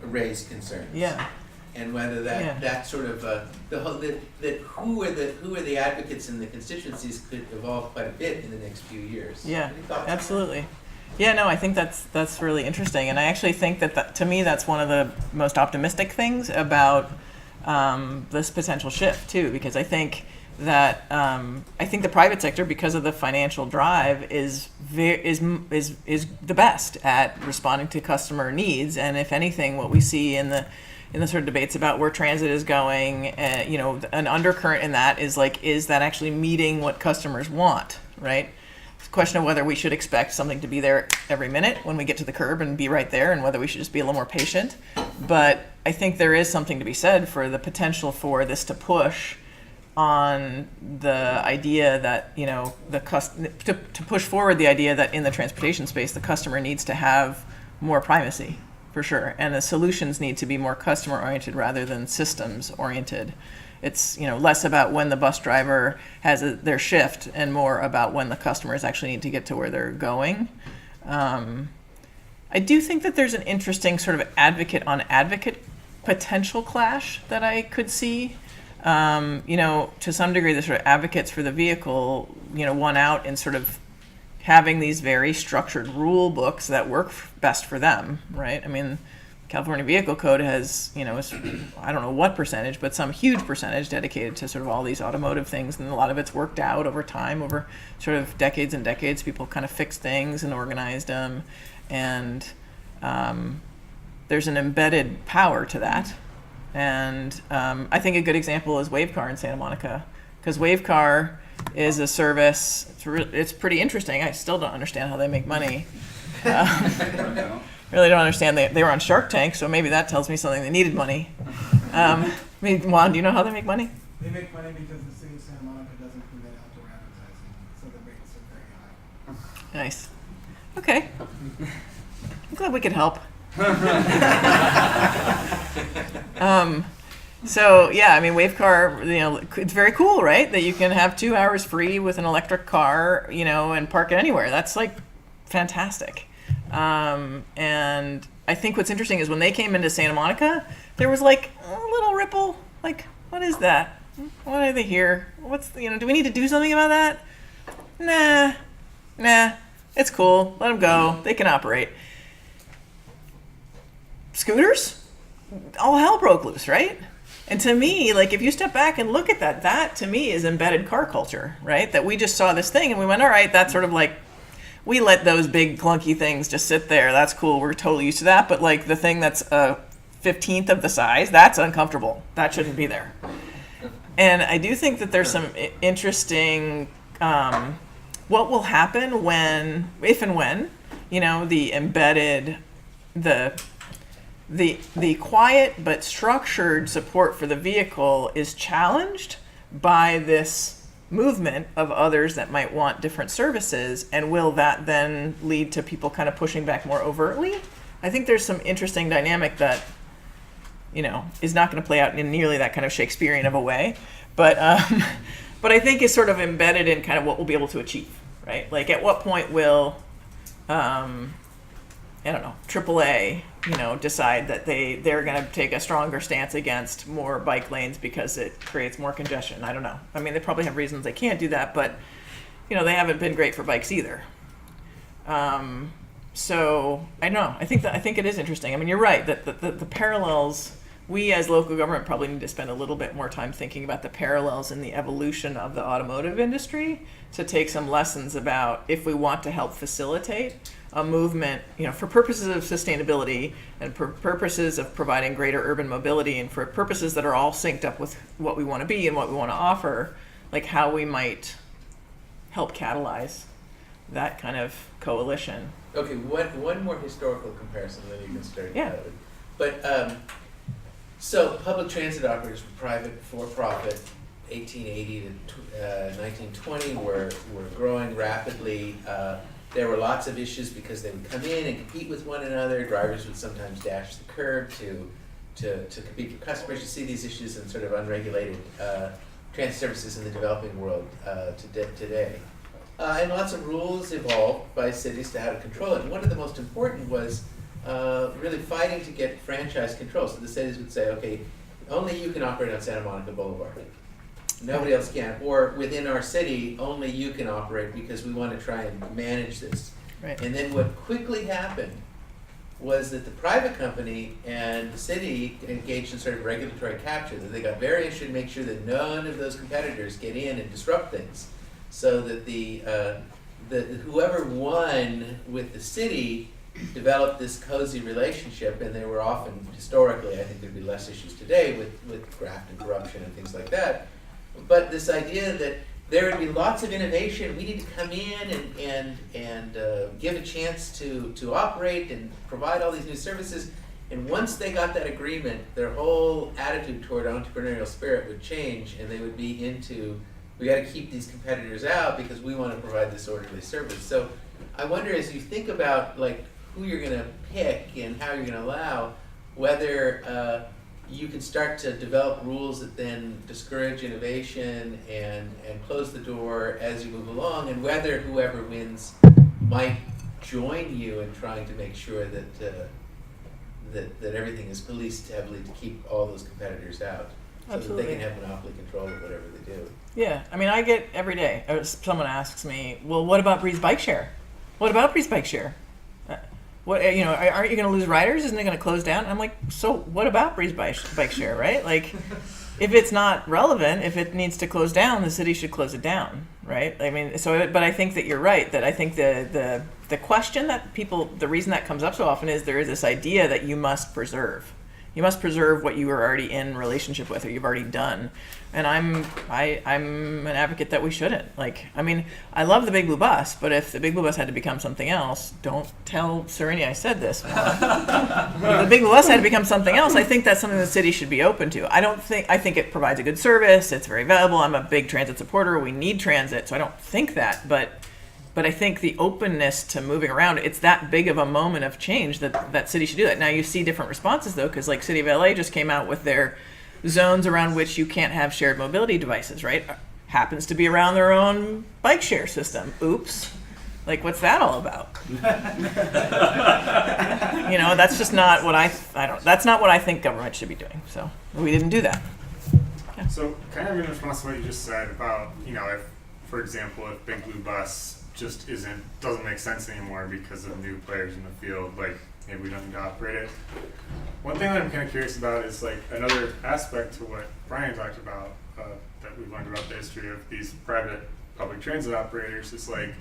raise concerns. Yeah. And whether that sort of who are the advocates in the constituencies could evolve quite a bit in the next few years. Yeah, Any thoughts? absolutely. Yeah, no, I think that's really interesting, and I actually think that to me that's one of the most optimistic things about this potential shift too, because I think that the private sector, because of the financial drive, is the best at responding to customer needs, and if anything, what we see in the sort of debates about where transit is going, an undercurrent in that is is that actually meeting what customers want, right? It's a question of whether we should expect something to be there every minute when we get to the curb and be right there, and whether we should just be a little more patient. But I think there is something to be said for the potential for this to push on the idea that, to push forward the idea that in the transportation space, the customer needs to have more primacy. For sure, and the solutions need to be more customer-oriented rather than systems-oriented. It's less about when the bus driver has their shift and more about when the customers actually need to get to where they're going. I do think that there's an interesting sort of advocate-on-advocate potential clash that I could see. To some degree, the sort of advocates for the vehicle, won out in sort of having these very structured rule books that work best for them, right? I mean, California Vehicle Code has, I don't know what percentage, but some huge percentage dedicated to sort of all these automotive things, and a lot of it's worked out over time, over sort of decades and decades. People kind of fixed things and organized them, and there's an embedded power to that. And I think a good example is Wavecar in Santa Monica, because Wavecar is a service. It's pretty interesting. I still don't understand how they make money. Really don't understand. They were on Shark Tank, so maybe that tells me something. They needed money. Juan, do you know how they make money? They make money because the city of Santa Monica doesn't permit outdoor advertising, so the rates are very high. Nice. Okay. I'm glad we could help. So yeah, I mean, Wavecar, it's very cool, right? That you can have 2 hours free with an electric car, and park it anywhere. That's fantastic. And I think what's interesting is when they came into Santa Monica, there was a little ripple. What is that? Why are they here? Do we need to do something about that? Nah, it's cool. Let them go. They can operate. Scooters? All hell broke loose, right? And to me, if you step back and look at that to me is embedded car culture, right? That we just saw this thing and we went, all right, that's sort of we let those big clunky things just sit there. That's cool. We're totally used to that. But the thing that's a 15th of the size, that's uncomfortable. That shouldn't be there. And I do think that there's some interesting, what will happen if and when, the embedded, the quiet but structured support for the vehicle is challenged by this movement of others that might want different services, and will that then lead to people kind of pushing back more overtly? I think there's some interesting dynamic that, is not going to play out in nearly that kind of Shakespearean of a way, but but I think is sort of embedded in kind of what we'll be able to achieve, right? Like, at what point will I don't know, AAA, decide that they're going to take a stronger stance against more bike lanes because it creates more congestion? I don't know. I mean, they probably have reasons they can't do that, but they haven't been great for bikes either. So I don't know. I think it is interesting. I mean, you're right that the parallels. We as local government probably need to spend a little bit more time thinking about the parallels in the evolution of the automotive industry to take some lessons about if we want to help facilitate a movement, for purposes of sustainability and for purposes of providing greater urban mobility and for purposes that are all synced up with what we want to be and what we want to offer, like how we might help catalyze that kind of coalition. Okay, one more historical comparison, then you can start. Yeah. But so public transit operators were private, for-profit, 1880 to 1920 were growing rapidly. There were lots of issues because they would come in and compete with one another. Drivers would sometimes dash the curb to compete for customers. You see these issues in sort of unregulated transit services in the developing world today. And lots of rules evolved by cities to how to control it. And one of the most important was really fighting to get franchise control. So the cities would say, okay, only you can operate on Santa Monica Boulevard. Nobody else can. Or within our city, only you can operate because we want to try and manage this. Right. And then what quickly happened was that the private company and the city engaged in sort of regulatory capture, that they got very interested in making sure that none of those competitors get in and disrupt things. So that whoever won with the city developed this cozy relationship, and they were often, historically, I think there'd be less issues today with graft and corruption and things like that. But this idea that there would be lots of innovation, we need to come in and give a chance to operate and provide all these new services. And once they got that agreement, their whole attitude toward entrepreneurial spirit would change, and they would be into, we got to keep these competitors out because we want to provide this orderly service. So I wonder, as you think about like who you're going to pick and how you're going to allow, whether you can start to develop rules that then discourage innovation and close the door as you move along, and whether whoever wins might join you in trying to make sure that that everything is policed heavily to keep all those competitors out, so Absolutely. that they can have monopoly control of whatever they do. Yeah, I mean, I get every day, someone asks me, well, what about Breeze Bike Share? What about Breeze Bike Share? Aren't you going to lose riders? Isn't it going to close down? I'm like, so what about Breeze Bike Share, right? Like, if it's not relevant, if it needs to close down, the city should close it down, right? I mean, but I think that you're right, that I think the question that the reason that comes up so often is there is this idea that you must preserve. You must preserve what you are already in relationship with or you've already done. And I'm an advocate that we shouldn't. Like, I mean, I love the Big Blue Bus, but if the Big Blue Bus had to become something else, don't tell Sereni I said this. If the Big Blue Bus had to become something else, I think that's something the city should be open to. I think it provides a good service. It's very valuable. I'm a big transit supporter. We need transit, so I don't think that. But I think the openness to moving around, it's that big of a moment of change that city should do that. Now you see different responses though, because like City of LA just came out with their zones around which you can't have shared mobility devices, right? Happens to be around their own bike share system. Oops. Like, what's that all about? That's just not what that's not what I think government should be doing. So we didn't do that. Yeah. So kind of in response to what you just said about, if, for example, if Big Blue Bus just doesn't make sense anymore because of new players in the field, like maybe we don't need to operate it. One thing that I'm kind of curious about is like another aspect to what Brian talked about, that we've learned about the history of these private public transit operators is like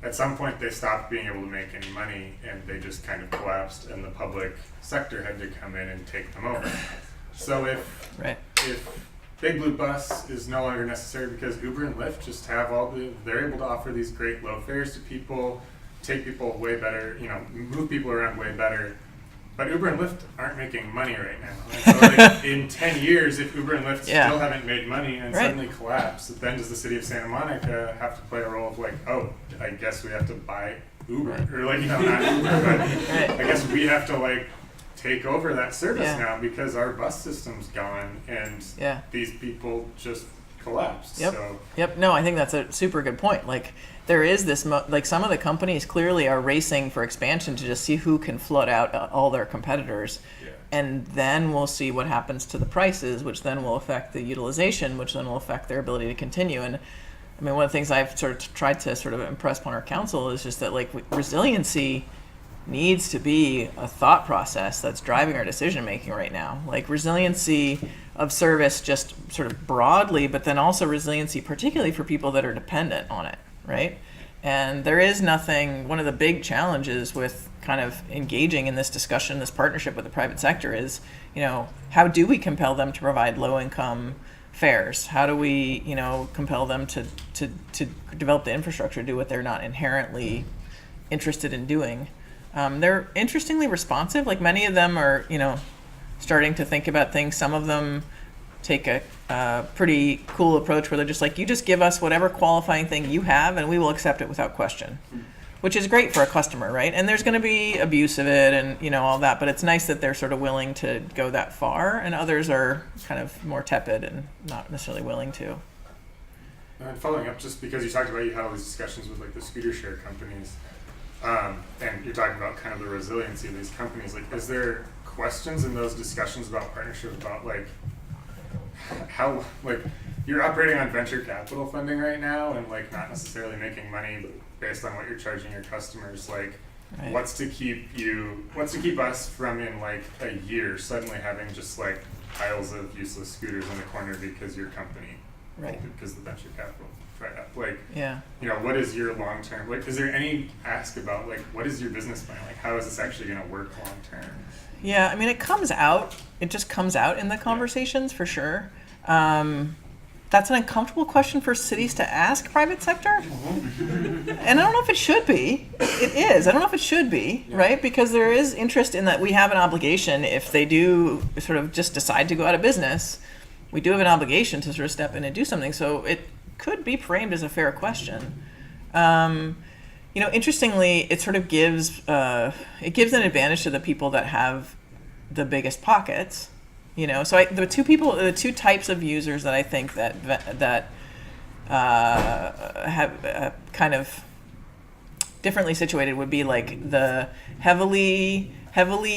at some point they stopped being able to make any money and they just kind of collapsed and the public sector had to come in and take them over. So if Big Blue Bus is no longer necessary because Uber and Lyft just have they're able to offer these great low fares to people, take people way better, move people around way better. but Uber and Lyft aren't making money right now. And so like in 10 years, if Uber and Lyft Yeah. still haven't made money and Right. suddenly collapse, then does the city of Santa Monica have to play a role of like, oh, I guess we have to buy Uber, or like, not Uber, but Right. I guess we have to like take over that service Yeah. now because our bus system's gone and Yeah. these people just collapsed. Yep. So Yep. No, I think that's a super good point. Like, there is this, like, some of the companies clearly are racing for expansion to just see who can flood out all their competitors. yeah. And then we'll see what happens to the prices, which then will affect the utilization, which then will affect their ability to continue. And I mean, one of the things I've sort of tried to sort of impress upon our council is just that, like, resiliency needs to be a thought process that's driving our decision making right now. Like, resiliency of service just sort of broadly, but then also resiliency particularly for people that are dependent on it, right? And there is nothing, one of the big challenges with kind of engaging in this discussion, this partnership with the private sector is, you know, how do we compel them to provide low income fares? How do we, you know, compel them to develop the infrastructure to do what they're not inherently interested in doing? They're interestingly responsive. Like, many of them are, you know, starting to think about things. Some of them take a pretty cool approach where they're just like, you just give us whatever qualifying thing you have and we will accept it without question, which is great for a customer, right? And there's going to be abuse of it and, you know, all that, but it's nice that they're sort of willing to go that far, and others are kind of more tepid and not necessarily willing to. And following up, just because you talked about you had all these discussions with like the scooter share companies, and you're talking about kind of the resiliency of these companies, like is there questions in those discussions about partnership about like how, like, you're operating on venture capital funding right now and like not necessarily making money based on what you're charging your customers, like Right. what's to keep us from in like a year suddenly having just like piles of useless scooters in the corner because your company Right. because the venture capital dried up, like, Yeah. you know, what is your long term, like, is there any ask about like what is your business plan, like how is this actually going to work long term? Yeah, I mean, it just comes out in the conversations for sure. That's an uncomfortable question for cities to ask private sector. And I don't know if it should be. It is. I don't know if it should be, right? Because there is interest in that we have an obligation if they do sort of just decide to go out of business. We do have an obligation to sort of step in and do something. So it could be framed as a fair question. You know, interestingly, it sort of gives an advantage to the people that have the biggest pockets. You know, so the two types of users that I think that have kind of differently situated would be like the heavily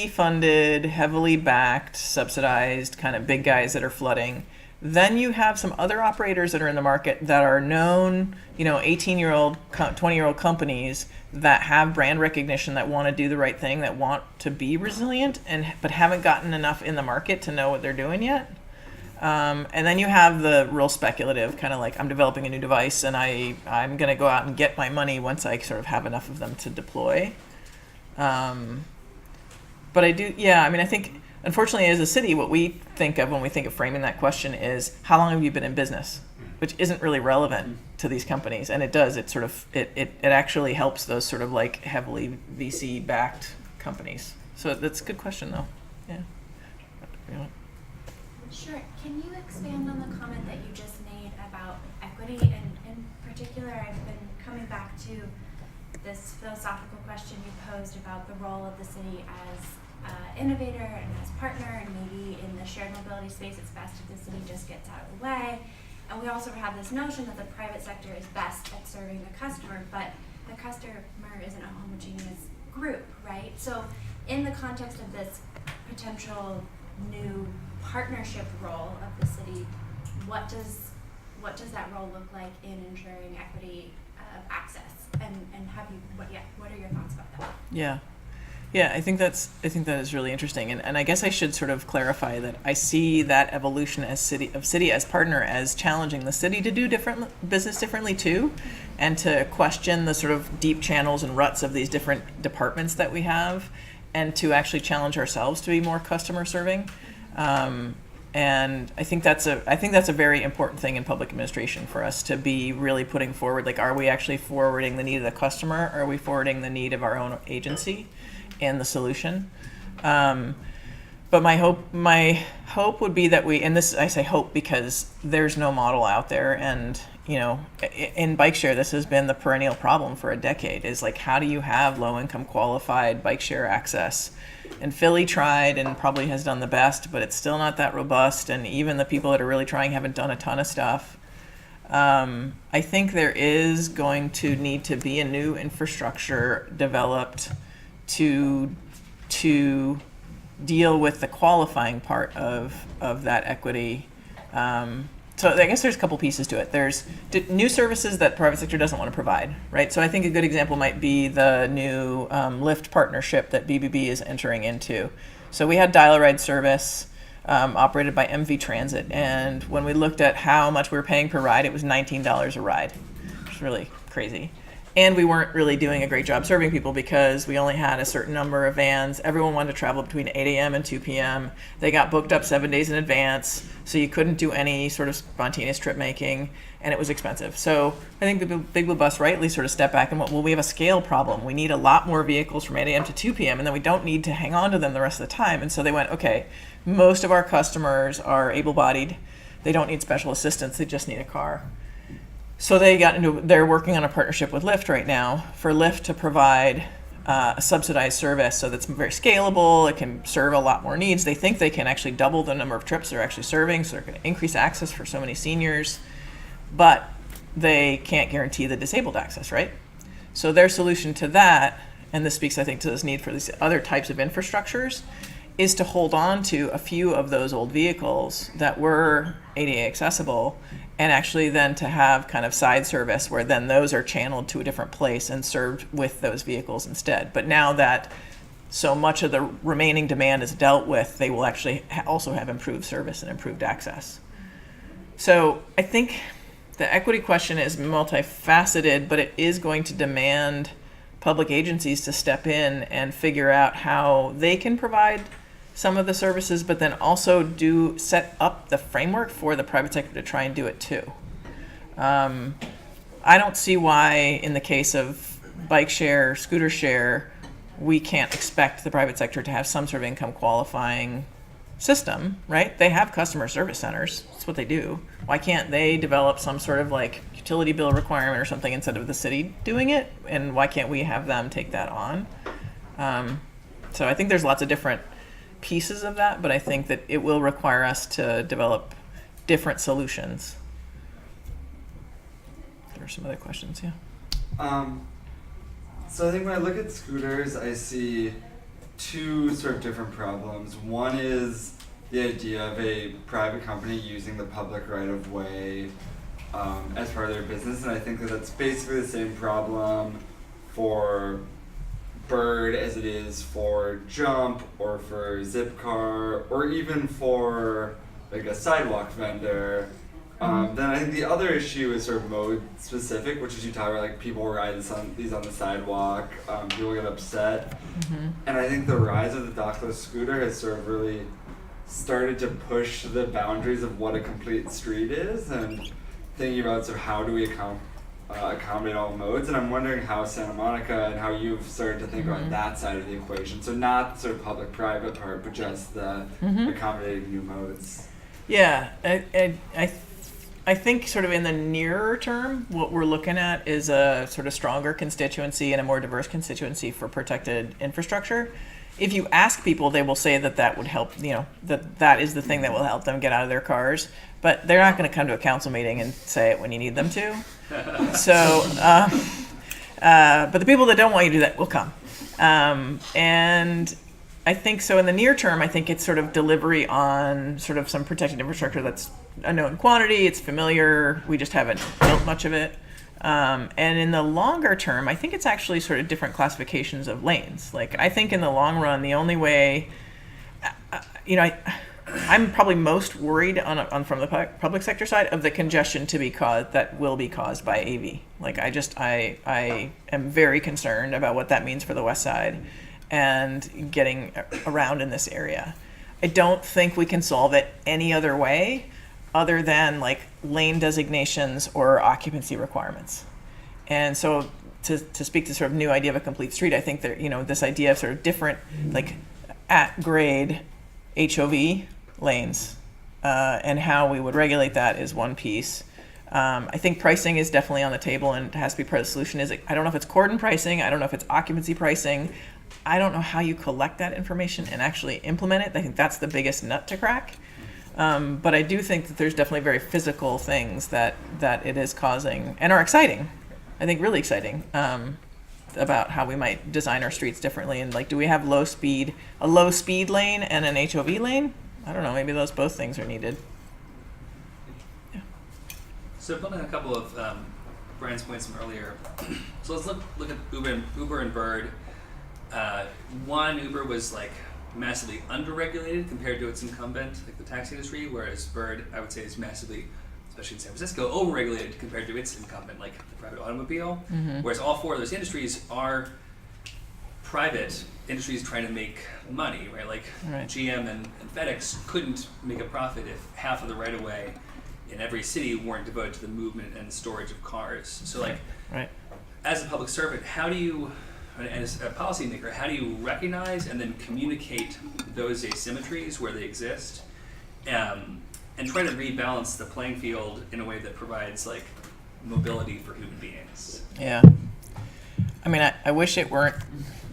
funded, heavily backed, subsidized kind of big guys that are flooding. Then you have some other operators that are in the market that are known, you know, 18-year-old, 20-year-old companies that have brand recognition, that want to do the right thing, that want to be resilient, but haven't gotten enough in the market to know what they're doing yet. And then you have the real speculative, kind of like, I'm developing a new device and I'm going to go out and get my money once I sort of have enough of them to deploy. But I do, yeah, I mean, I think, unfortunately, as a city, what we think of when we think of framing that question is, how long have you been in business? Which isn't really relevant to these companies. And it does, it sort of, it actually helps those sort of like heavily VC-backed companies. So that's a good question, though. Yeah. Sure. Can you expand on the comment that you just made about equity? And in particular, I've been coming back to this philosophical question you posed about the role of the city as innovator and as partner, and maybe in the shared mobility space, it's best if the city just gets out of the way. And we also have this notion that the private sector is best at serving the customer, but the customer isn't a homogeneous group, right? So in the context of this potential new partnership role of the city, what does that role look like in ensuring equity of access? And what are your thoughts about that? Yeah, I think that is really interesting, and I guess I should sort of clarify that I see that evolution of city as partner as challenging the city to do business differently too, and to question the sort of deep channels and ruts of these different departments that we have, and to actually challenge ourselves to be more customer serving. And I think that's a very important thing in public administration for us to be really putting forward. Like, are we actually forwarding the need of the customer? Or are we forwarding the need of our own agency and the solution? But my hope would be that and this, I say hope because there's no model out there, and in bike share, this has been the perennial problem for a decade, is like, how do you have low income qualified bike share access? And Philly tried and probably has done the best, but it's still not that robust, and even the people that are really trying haven't done a ton of stuff. I think there is going to need to be a new infrastructure developed to deal with the qualifying part of that equity. So I guess there's a couple pieces to it. There's new services that private sector doesn't want to provide, right? So I think a good example might be the new Lyft partnership that BBB is entering into. So we had dial-a-ride service operated by MV Transit, and when we looked at how much we were paying per ride, it was $19 a ride. It's really crazy. And we weren't really doing a great job serving people because we only had a certain number of vans. Everyone wanted to travel between 8 a.m. and 2 p.m. They got booked up 7 days in advance, so you couldn't do any sort of spontaneous trip making, and it was expensive. So I think the Big Blue Bus rightly sort of stepped back and went, well, we have a scale problem. We need a lot more vehicles from 8 a.m. to 2 p.m., and then we don't need to hang on to them the rest of the time. And so they went, okay, most of our customers are able-bodied. They don't need special assistance. They just need a car. So they're working on a partnership with Lyft right now for Lyft to provide a subsidized service so that's very scalable. It can serve a lot more needs. They think they can actually double the number of trips they're actually serving, so they're going to increase access for so many seniors, but they can't guarantee the disabled access, right? So their solution to that, and this speaks, I think, to this need for these other types of infrastructures, is to hold on to a few of those old vehicles that were ADA accessible, and actually then to have kind of side service where then those are channeled to a different place and served with those vehicles instead. But now that so much of the remaining demand is dealt with, they will actually also have improved service and improved access. So I think the equity question is multifaceted, but it is going to demand public agencies to step in and figure out how they can provide some of the services, but then also set up the framework for the private sector to try and do it too. I don't see why in the case of bike share, scooter share, we can't expect the private sector to have some sort of income qualifying system, right? They have customer service centers. That's what they do. Why can't they develop some sort of like utility bill requirement or something instead of the city doing it? And why can't we have them take that on? So I think there's lots of different pieces of that, but I think that it will require us to develop different solutions. There are some other questions, yeah. So I think when I look at scooters, I see two sort of different problems. One is the idea of a private company using the public right-of-way as part of their business, and I think that that's basically the same problem for Bird as it is for Jump or for Zipcar or even for like a sidewalk vendor. Then I think the other issue is sort of mode specific, which is you talk about like people ride these on the sidewalk, people get upset. And I think the rise of the dockless scooter has sort of really started to push the boundaries of what a complete street is and thinking about sort of how do we accommodate all modes, and I'm wondering how Santa Monica and how you've started to think about that side of the equation. So not sort of public-private part, but just the accommodating new modes. Yeah, I think sort of in the nearer term, what we're looking at is a sort of stronger constituency and a more diverse constituency for protected infrastructure. If you ask people, they will say that would help, that is the thing that will help them get out of their cars, but they're not going to come to a council meeting and say it when you need them to. So, but the people that don't want you to do that will come. And I think so in the near term, I think it's sort of delivery on sort of some protected infrastructure that's a known quantity, it's familiar, we just haven't built much of it. And in the longer term, I think it's actually sort of different classifications of lanes. Like, I think in the long run, the only way, I'm probably most worried from the public sector side of the congestion that will be caused by AV. Like, I am very concerned about what that means for the west side and getting around in this area. I don't think we can solve it any other way other than like lane designations or occupancy requirements. And so to speak to sort of new idea of a complete street, I think that, this idea of sort of different, like at-grade HOV lanes, and how we would regulate that is one piece. I think pricing is definitely on the table and it has to be part of the solution. I don't know if it's cordon pricing, I don't know if it's occupancy pricing. I don't know how you collect that information and actually implement it. I think that's the biggest nut to crack. But I do think that there's definitely very physical things that it is causing and are exciting. I think really exciting about how we might design our streets differently. And like, do we have a low speed lane and an HOV lane? I don't know. Maybe those both things are needed. Yeah. So building on a couple of Brian's points from earlier. So let's look at Uber and Bird. One, Uber was like massively underregulated compared to its incumbent, like the taxi industry, whereas Bird, I would say, is massively, especially in San Francisco, overregulated compared to its incumbent, like the private automobile. Mm-hmm. Whereas all four of those industries are private industries trying to make money, right? Like Right. GM and FedEx couldn't make a profit if half of the right-of-way in every city weren't devoted to the movement and storage of cars. So like, Right. as a public servant, how do you, as a policymaker, how do you recognize and then communicate those asymmetries where they exist, and try to rebalance the playing field in a way that provides like mobility for human beings? Yeah. I mean, I wish it weren't.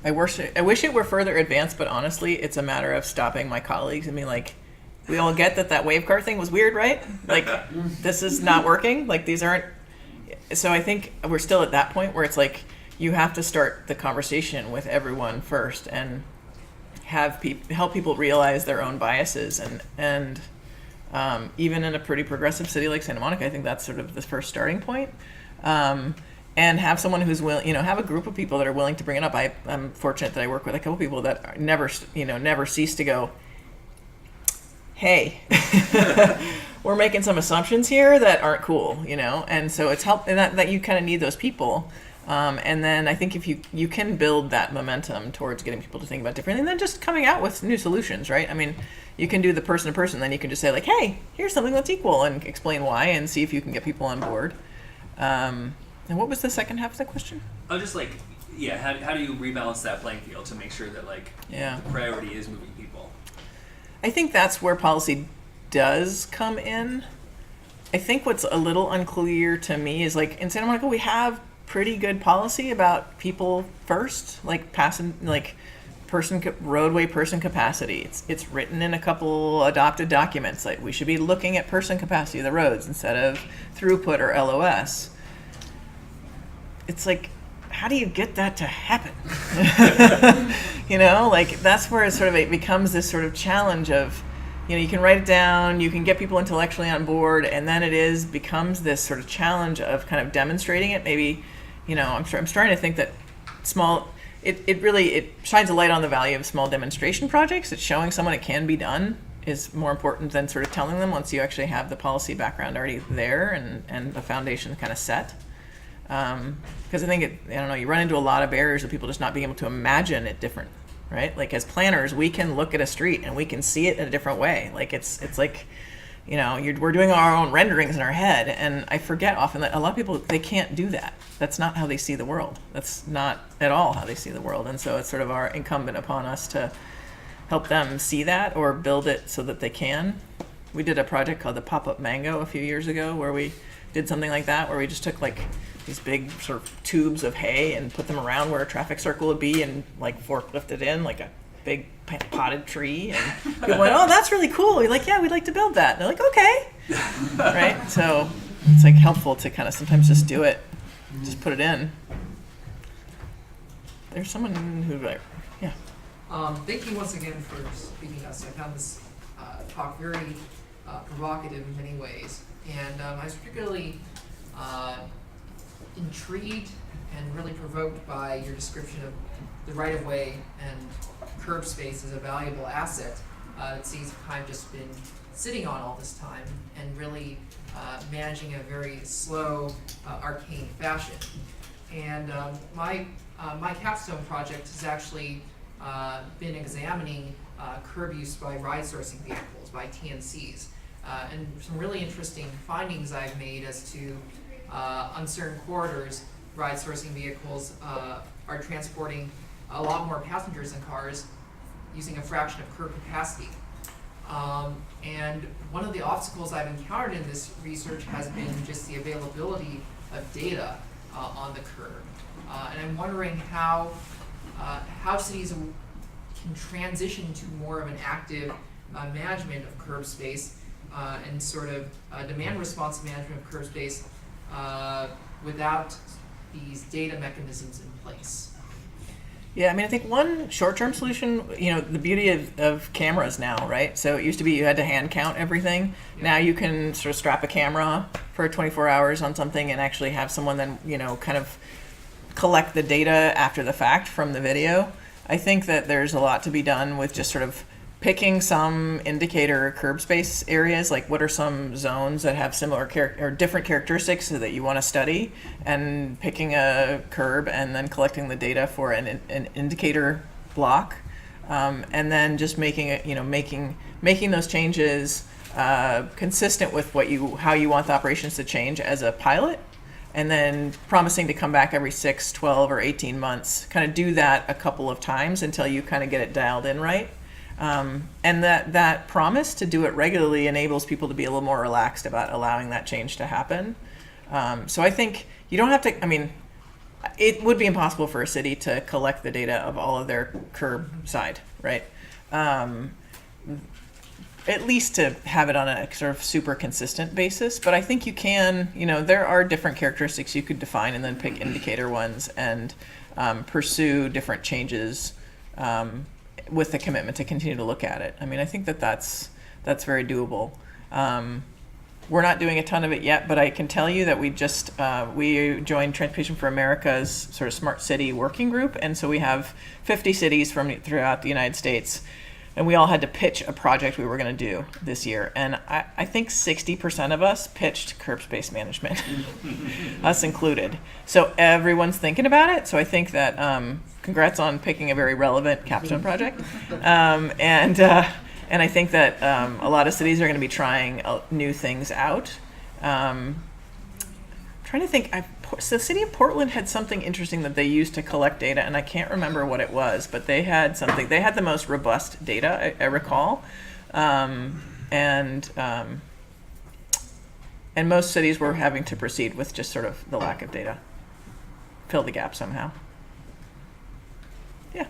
I wish it were further advanced, but honestly, it's a matter of stopping my colleagues and being like, we all get that wave car thing was weird, right? Like, this is not working. Like, these aren't. So I think we're still at that point where it's like, you have to start the conversation with everyone first and have help people realize their own biases. And even in a pretty progressive city like Santa Monica, I think that's sort of the first starting point. And have someone who's willing, have a group of people that are willing to bring it up. I'm fortunate that I work with a couple people that are never cease to go, hey, we're making some assumptions here that aren't cool, and so it's help, and that you kind of need those people. And then I think if you can build that momentum towards getting people to think about differently, and then just coming out with new solutions, right? I mean, you can do the person to person, then you can just say like, hey, here's something that's equal, and explain why, and see if you can get people on board. And what was the second half of the question? Oh, just like, yeah, how do you rebalance that playing field to make sure that like the priority is moving people? I think that's where policy does come in. I think what's a little unclear to me is like in Santa Monica we have pretty good policy about people first, like roadway person capacity. It's written in a couple adopted documents. Like we should be looking at person capacity of the roads instead of throughput or LOS. It's like, how do you get that to happen? Like that's where it becomes this sort of challenge of, you can write it down, you can get people intellectually on board, and then becomes this sort of challenge of kind of demonstrating it. Maybe, I'm starting to think that it shines a light on the value of small demonstration projects. It's showing someone it can be done is more important than sort of telling them once you actually have the policy background already there and the foundation kind of set. Because I think you run into a lot of barriers of people just not being able to imagine it different, right? Like as planners, we can look at a street and we can see it in a different way. Like it's like, we're doing our own renderings in our head, and I forget often that a lot of people, they can't do that. That's not how they see the world. That's not at all how they see the world, and so it's sort of our incumbent upon us to help them see that or build it so that they can. We did a project called the Pop-Up Mango a few years ago where we did something like that, where we just took like these big sort of tubes of hay and put them around where a traffic circle would be and like forklifted in like a big potted tree, and people went, oh, that's really cool. We're like, yeah, we'd like to build that. And they're like, okay. Right? So it's like helpful to kind of sometimes just do it, just put it in. There's someone who, yeah. Thank you once again for speaking to us. I found this talk very provocative in many ways. And I was particularly intrigued and really provoked by your description of the right-of-way and curb space as a valuable asset that cities have kind of just been sitting on all this time and really managing in a very slow, arcane fashion. And my capstone project has actually been examining curb use by ride-sourcing vehicles, by TNCs. And some really interesting findings I've made as to on certain corridors, ride-sourcing vehicles are transporting a lot more passengers than cars using a fraction of curb capacity. And one of the obstacles I've encountered in this research has been just the availability of data on the curb. And I'm wondering how cities can transition to more of an active management of curb space and sort of demand response management of curb space without these data mechanisms in place. Yeah, I mean, I think one short-term solution, the beauty of cameras now, right? So it used to be you had to hand count everything. Yeah. Now you can sort of strap a camera for 24 hours on something and actually have someone then, kind of collect the data after the fact from the video. I think that there's a lot to be done with just sort of picking some indicator curb space areas, like what are some zones that have similar or different characteristics that you want to study, and picking a curb and then collecting the data for an indicator block, and then just making it, making those changes consistent with how you want the operations to change as a pilot, and then promising to come back every 6, 12, or 18 months, kind of do that a couple of times until you kind of get it dialed in right. And that promise to do it regularly enables people to be a little more relaxed about allowing that change to happen. So I think you don't have to, it would be impossible for a city to collect the data of all of their curbside, right? At least to have it on a sort of super consistent basis. But I think you can, there are different characteristics you could define and then pick indicator ones and pursue different changes with the commitment to continue to look at it. I think that's very doable. We're not doing a ton of it yet, but I can tell you that we joined Transportation for America's sort of smart city working group, and so we have 50 cities from throughout the United States, and we all had to pitch a project we were going to do this year. And I think 60% of us pitched curb space management, us included. So everyone's thinking about it. So I think that congrats on picking a very relevant capstone project. And I think that a lot of cities are going to be trying new things out. Trying to think, so the city of Portland had something interesting that they used to collect data, and I can't remember what it was, but they had something. They had the most robust data, I recall, and most cities were having to proceed with just sort of the lack of data, fill the gap somehow. Yeah.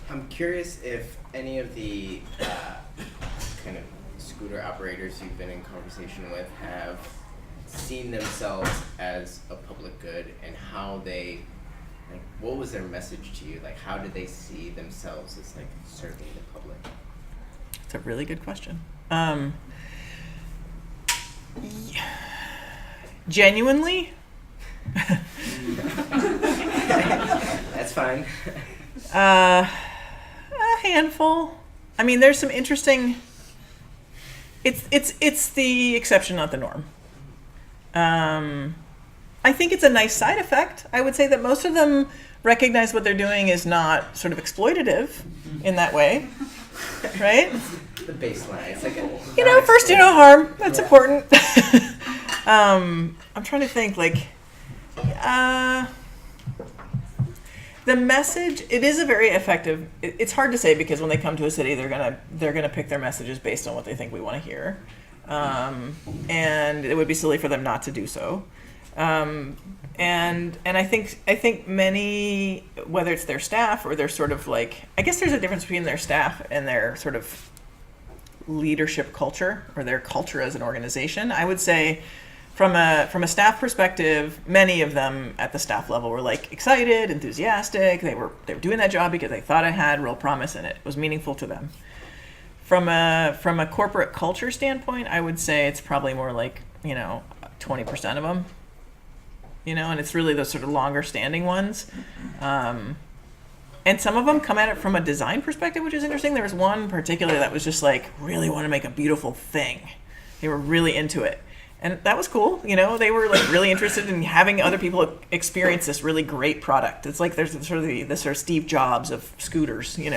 I'm curious if any of the kind of scooter operators you've been in conversation with have seen themselves as a public good, and how they, what was their message to you? How did they see themselves as serving the public? That's a really good question. Genuinely? That's fine. A handful. There's some interesting. It's the exception, not the norm. I think it's a nice side effect. I would say that most of them recognize what they're doing is not sort of exploitative in that way, right? The baseline. It's a first do no harm. That's important. I'm trying to think. The message. It is a very effective. It's hard to say because when they come to a city, they're gonna pick their messages based on what they think we want to hear. And it would be silly for them not to do so. And I think many, whether it's their staff or their sort of I guess there's a difference between their staff and their sort of leadership culture or their culture as an organization. I would say from a staff perspective, many of them at the staff level were excited, enthusiastic. They were doing that job because they thought it had real promise and it was meaningful to them. From a corporate culture standpoint, I would say it's probably more 20% of them, and it's really those sort of longer standing ones. And some of them come at it from a design perspective, which is interesting. There was one particular that was just really want to make a beautiful thing. They were really into it. And that was cool. They were really interested in having other people experience this really great product. It's there's sort of the sort of Steve Jobs of scooters, It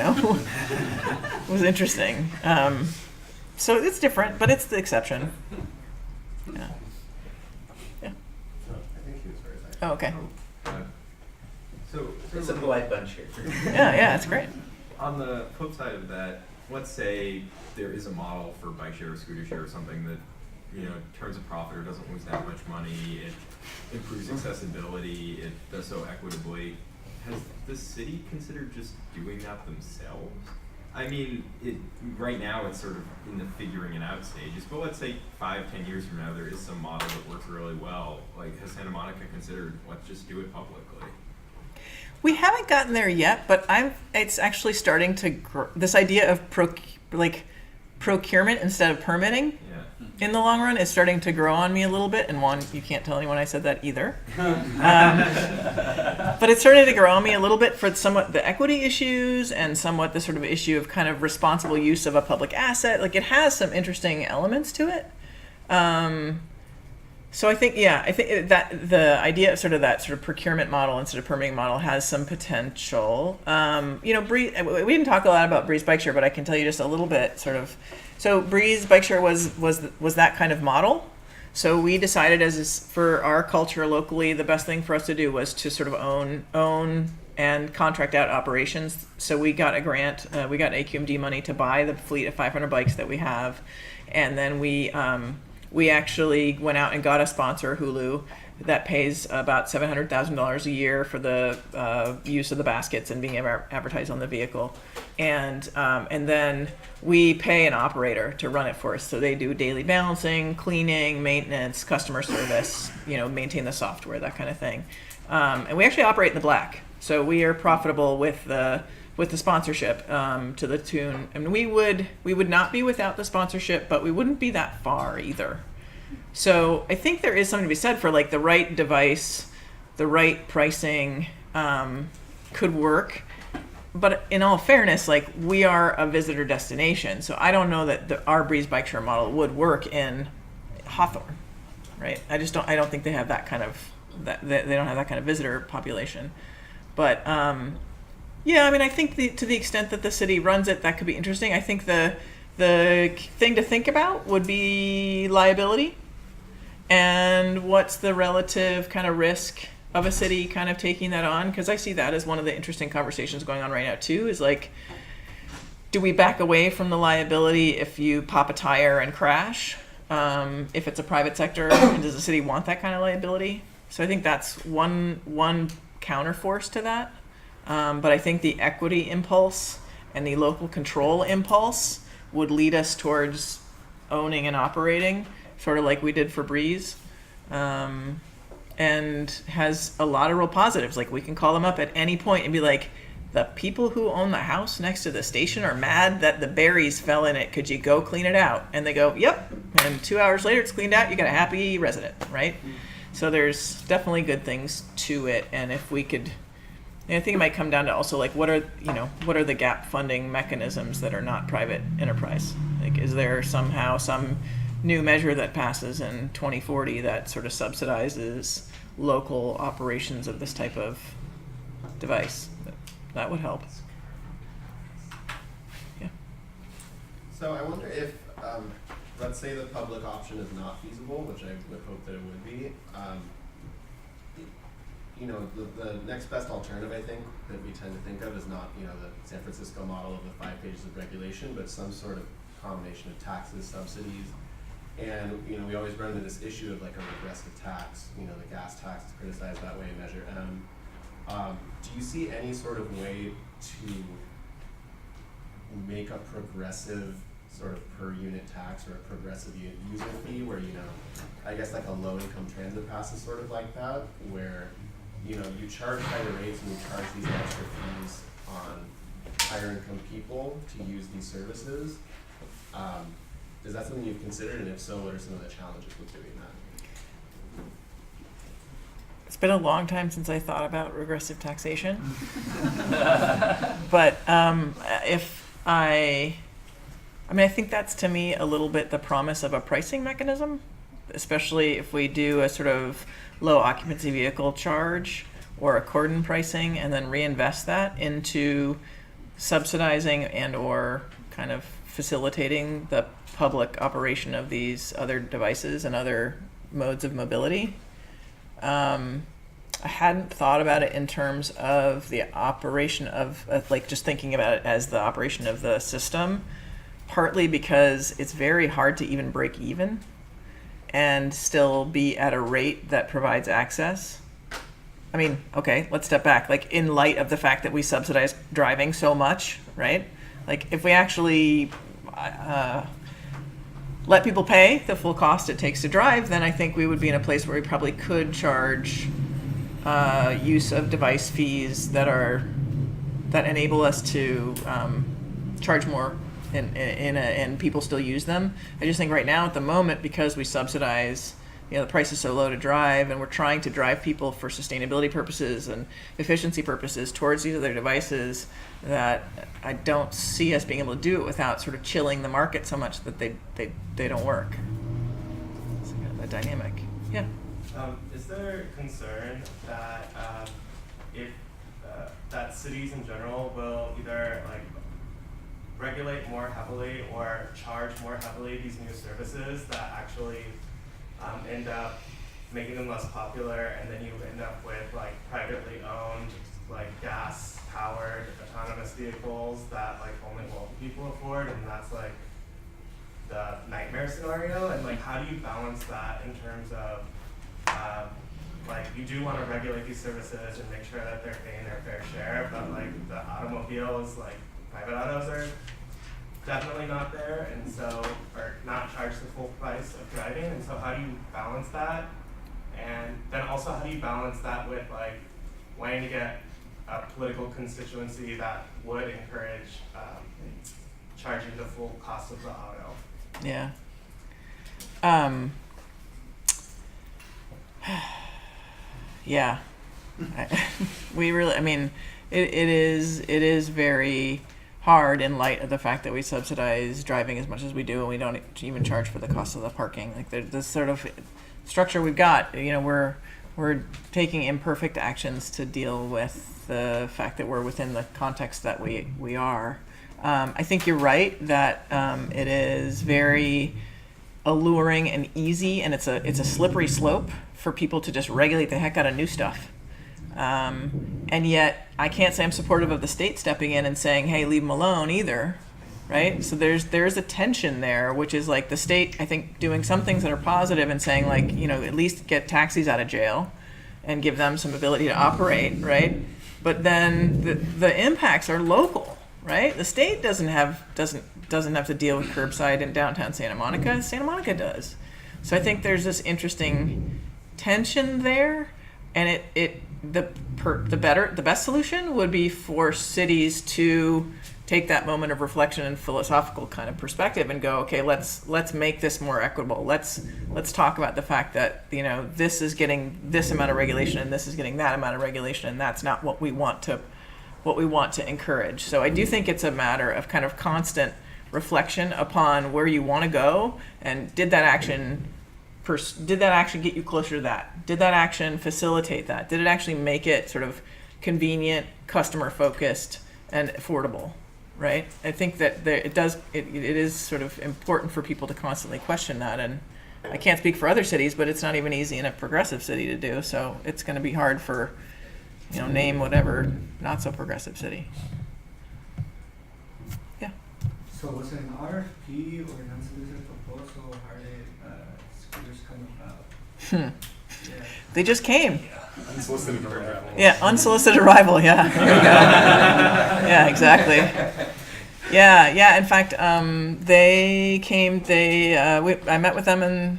was interesting. So it's different, but it's the exception. Yeah. Yeah. I think he was very nice. Oh, okay. So It's a polite bunch here. Yeah, it's great. on the flip side of that, let's say there is a model for bike share or scooter share or something that, you know, turns a profit or doesn't lose that much money, it improves accessibility, it does so equitably. Has the city considered just doing that themselves? I mean, right now it's sort of in the figuring it out stages, but let's say 5-10 years from now there is some model that works really well. Like, has Santa Monica considered, let's just do it publicly? We haven't gotten there yet, but it's actually starting to grow. This idea of procurement instead of permitting in the long run is starting to grow on me a little bit. And one, you can't tell anyone I said that either. But it's starting to grow on me a little bit for somewhat the equity issues and somewhat the sort of issue of kind of responsible use of a public asset. Like, it has some interesting elements to it. So I think that the idea of that sort of procurement model instead of permitting model has some potential. You know, we didn't talk a lot about Breeze Bike Share, but I can tell you just a little bit sort of. So Breeze Bike Share was that kind of model. So we decided for our culture locally, the best thing for us to do was to sort of own and contract out operations. So we got a grant, we got AQMD money to buy the fleet of 500 bikes that we have, and then we actually went out and got a sponsor, Hulu, that pays about $700,000 a year for the use of the baskets and being advertised on the vehicle, and then we pay an operator to run it for us. So they do daily balancing, cleaning, maintenance, customer service, you know, maintain the software, that kind of thing, and we actually operate in the black. So we are profitable with the sponsorship to the tune. I mean, we would not be without the sponsorship, but we wouldn't be that far either. So I think there is something to be said for like the right device, the right pricing could work. But in all fairness, like, we are a visitor destination, so I don't know that our Breeze Bike Share model would work in Hawthorne, right? I don't think they have that kind of they don't have that kind of visitor population. But yeah, I mean, I think to the extent that the city runs it, that could be interesting. I think the thing to think about would be liability and what's the relative kind of risk of a city kind of taking that on, because I see that as one of the interesting conversations going on right now too, is like, do we back away from the liability if you pop a tire and crash? If it's a private sector, and does the city want that kind of liability? So I think that's one counterforce to that. But I think the equity impulse and the local control impulse would lead us towards owning and operating, sort of like we did for Breeze, and has a lot of real positives. Like, we can call them up at any point and be like, the people who own the house next to the station are mad that the berries fell in it. Could you go clean it out? And they go, yep. And 2 hours later, it's cleaned out. You got a happy resident, right? So there's definitely good things to it. And if we could, and I think it might come down to also like, what are the gap funding mechanisms that are not private enterprise? Like, is there somehow some new measure that passes in 2040 that sort of subsidizes local operations of this type of device? That would help. Yeah. So I wonder if, let's say the public option is not feasible, which I would hope that it would be. You know, the next best alternative, I think, that we tend to think of is not, you know, the San Francisco model of the 5 pages of regulation, but some sort of combination of taxes, subsidies. And, you know, we always run into this issue of like a regressive tax. You know, the gas tax is criticized that way in Measure M. Do you see any sort of way to make a progressive sort of per unit tax or a progressive user fee where, you know, I guess like a low income transit pass is sort of like that, where, you know, you charge higher rates and you charge these extra fees on higher income people to use these services? Is that something you've considered, and if so, what are some of the challenges with doing that? It's been a long time since I thought about regressive taxation. But I think that's, to me, a little bit the promise of a pricing mechanism, especially if we do a sort of low occupancy vehicle charge or a cordon pricing and then reinvest that into subsidizing and or kind of facilitating the public operation of these other devices and other modes of mobility. I hadn't thought about it in terms of the operation of like just thinking about it as the operation of the system, partly because it's very hard to even break even and still be at a rate that provides access. I mean, okay, let's step back. Like, in light of the fact that we subsidize driving so much, right? Like, if we actually let people pay the full cost it takes to drive, then I think we would be in a place where we probably could charge use of device fees that enable us to charge more and people still use them. I just think right now at the moment, because we subsidize, the price is so low to drive, and we're trying to drive people for sustainability purposes and efficiency purposes towards these other devices, that I don't see us being able to do it without sort of chilling the market so much that they don't work. It's kind of a dynamic. Yeah. Is there concern that if that cities in general will either like regulate more heavily or charge more heavily these new services that actually end up making them less popular, and then you end up with like privately owned, like gas powered autonomous vehicles that like only wealthy people afford, and that's like the nightmare scenario? And like, how do you balance that in terms of like, you do want to regulate these services and make sure that they're paying their fair share, but like the automobiles, like private autos are definitely not there, and so, or not charge the full price of driving, and so how do you balance that? And then also, how do you balance that with like wanting to get a political constituency that would encourage charging the full cost of the auto? Yeah. Yeah. It is very hard in light of the fact that we subsidize driving as much as we do, and we don't even charge for the cost of the parking. Like, this sort of structure we've got, we're taking imperfect actions to deal with the fact that we're within the context that we are. I think you're right that it is very alluring and easy, and it's a slippery slope for people to just regulate the heck out of new stuff. And yet, I can't say I'm supportive of the state stepping in and saying, hey, leave them alone either, right? So there's a tension there, which is like the state, I think, doing some things that are positive and saying, like, at least get taxis out of jail and give them some ability to operate, right? But then the impacts are local, right? The state doesn't have to deal with curbside in downtown Santa Monica. Santa Monica does. So I think there's this interesting tension there, and the best solution would be for cities to take that moment of reflection and philosophical kind of perspective and go, okay, let's make this more equitable. Let's talk about the fact that this is getting this amount of regulation and this is getting that amount of regulation, and that's not what we want to encourage. So I do think it's a matter of kind of constant reflection upon where you want to go, and did that action get you closer to that? Did that action facilitate that? Did it actually make it sort of convenient, customer focused, and affordable? Right? I think that it is sort of important for people to constantly question that, and I can't speak for other cities, but it's not even easy in a progressive city to do. So it's going to be hard for, name whatever not so progressive city. Yeah. So was it an RFP or an unsolicited proposal? How did scooters come about? Yeah. They just came. Unsolicited arrival. Yeah, unsolicited arrival. Yeah. There you go. Yeah, exactly. Yeah. In fact, they came. I met with them in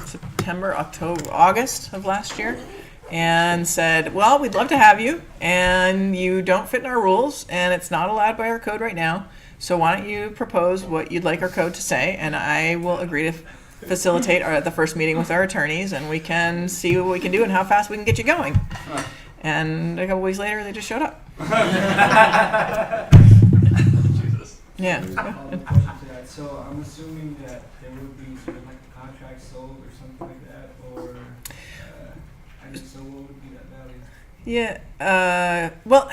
September, October, August of last year, and said, "Well, we'd love to have you, and you don't fit in our rules, and it's not allowed by our code right now. So why don't you propose what you'd like our code to say, and I will agree to facilitate the first meeting with our attorneys, and we can see what we can do and how fast we can get you going." And a couple weeks later, they just showed up. Jesus. Yeah. Question to that. So I'm assuming that there would be sort of like a contract sold or something like that, or so what would be that value? Yeah. Well,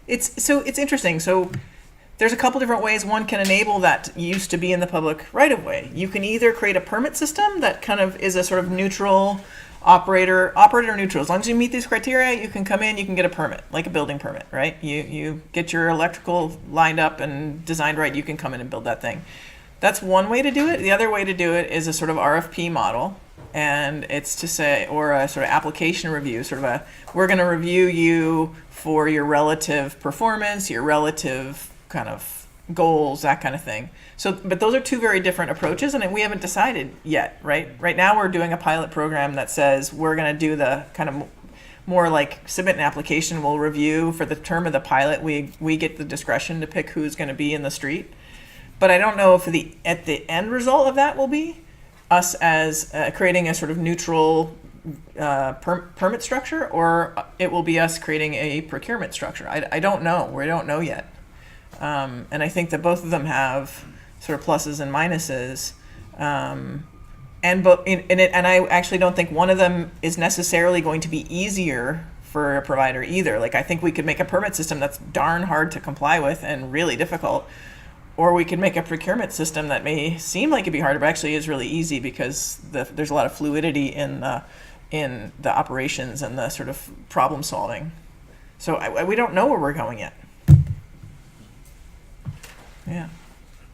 it's interesting. So there's a couple different ways one can enable that use to be in the public right of way. You can either create a permit system that kind of is a sort of neutral operator neutral. As long as you meet these criteria, you can come in, you can get a permit, like a building permit, right? You get your electrical lined up and designed right, you can come in and build that thing. That's one way to do it. The other way to do it is a sort of RFP model, and it's to say, or a sort of application review, sort of we're going to review you for your relative performance, your relative kind of goals, that kind of thing. So, but those are two very different approaches, and we haven't decided yet, right? Right now we're doing a pilot program that says we're going to do the kind of more like submit an application, we'll review for the term of the pilot. We get the discretion to pick who's going to be in the street. But I don't know if at the end result of that will be us as creating a sort of neutral permit structure, or it will be us creating a procurement structure. I don't know. We don't know yet. And I think that both of them have sort of pluses and minuses. And I actually don't think one of them is necessarily going to be easier for a provider either. Like, I think we could make a permit system that's darn hard to comply with and really difficult. Or we could make a procurement system that may seem like it'd be harder, but actually is really easy because there's a lot of fluidity in the operations and the sort of problem solving. So we don't know where we're going yet. Yeah,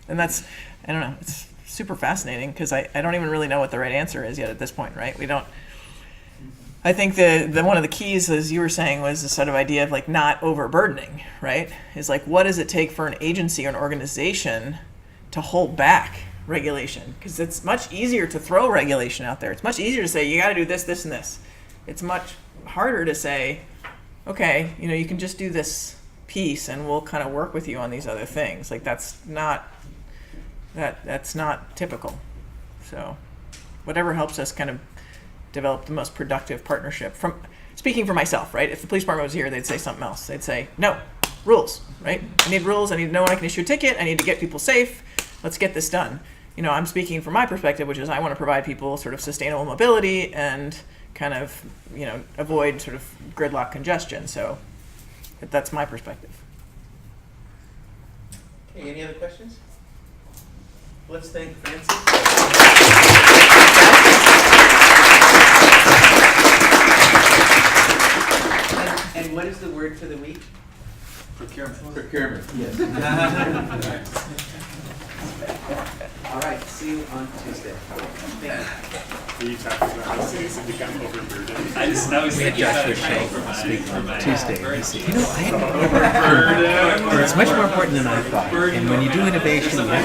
and that's, I don't know, it's super fascinating because I don't even really know what the right answer is yet at this point, right? We don't. I think the one of the keys, as you were saying, was the sort of idea of like not overburdening, right? Is like, what does it take for an agency or an organization to hold back regulation? Because it's much easier to throw regulation out there. It's much easier to say, you got to do this, this, and this. It's much harder to say, okay, you can just do this piece and we'll kind of work with you on these other things. Like that's not typical. So whatever helps us kind of develop the most productive partnership. From speaking for myself, right? If the police department was here, they'd say something else. They'd say, no, rules, right? I need rules. I need to know when I can issue a ticket. I need to get people safe. Let's get this done. I'm speaking from my perspective, which is I want to provide people sort of sustainable mobility and kind of, avoid sort of gridlock congestion. So that's my perspective. Okay, any other questions? Let's thank Francie. And what is the word for the week? Procurement. Procurement, yes. All right, see you on Tuesday. Thank you. Are you talking about how cities have become overburdened? I was thinking about it for my Tuesday. bird seat. It's much more important than I thought. And when you do innovation, you have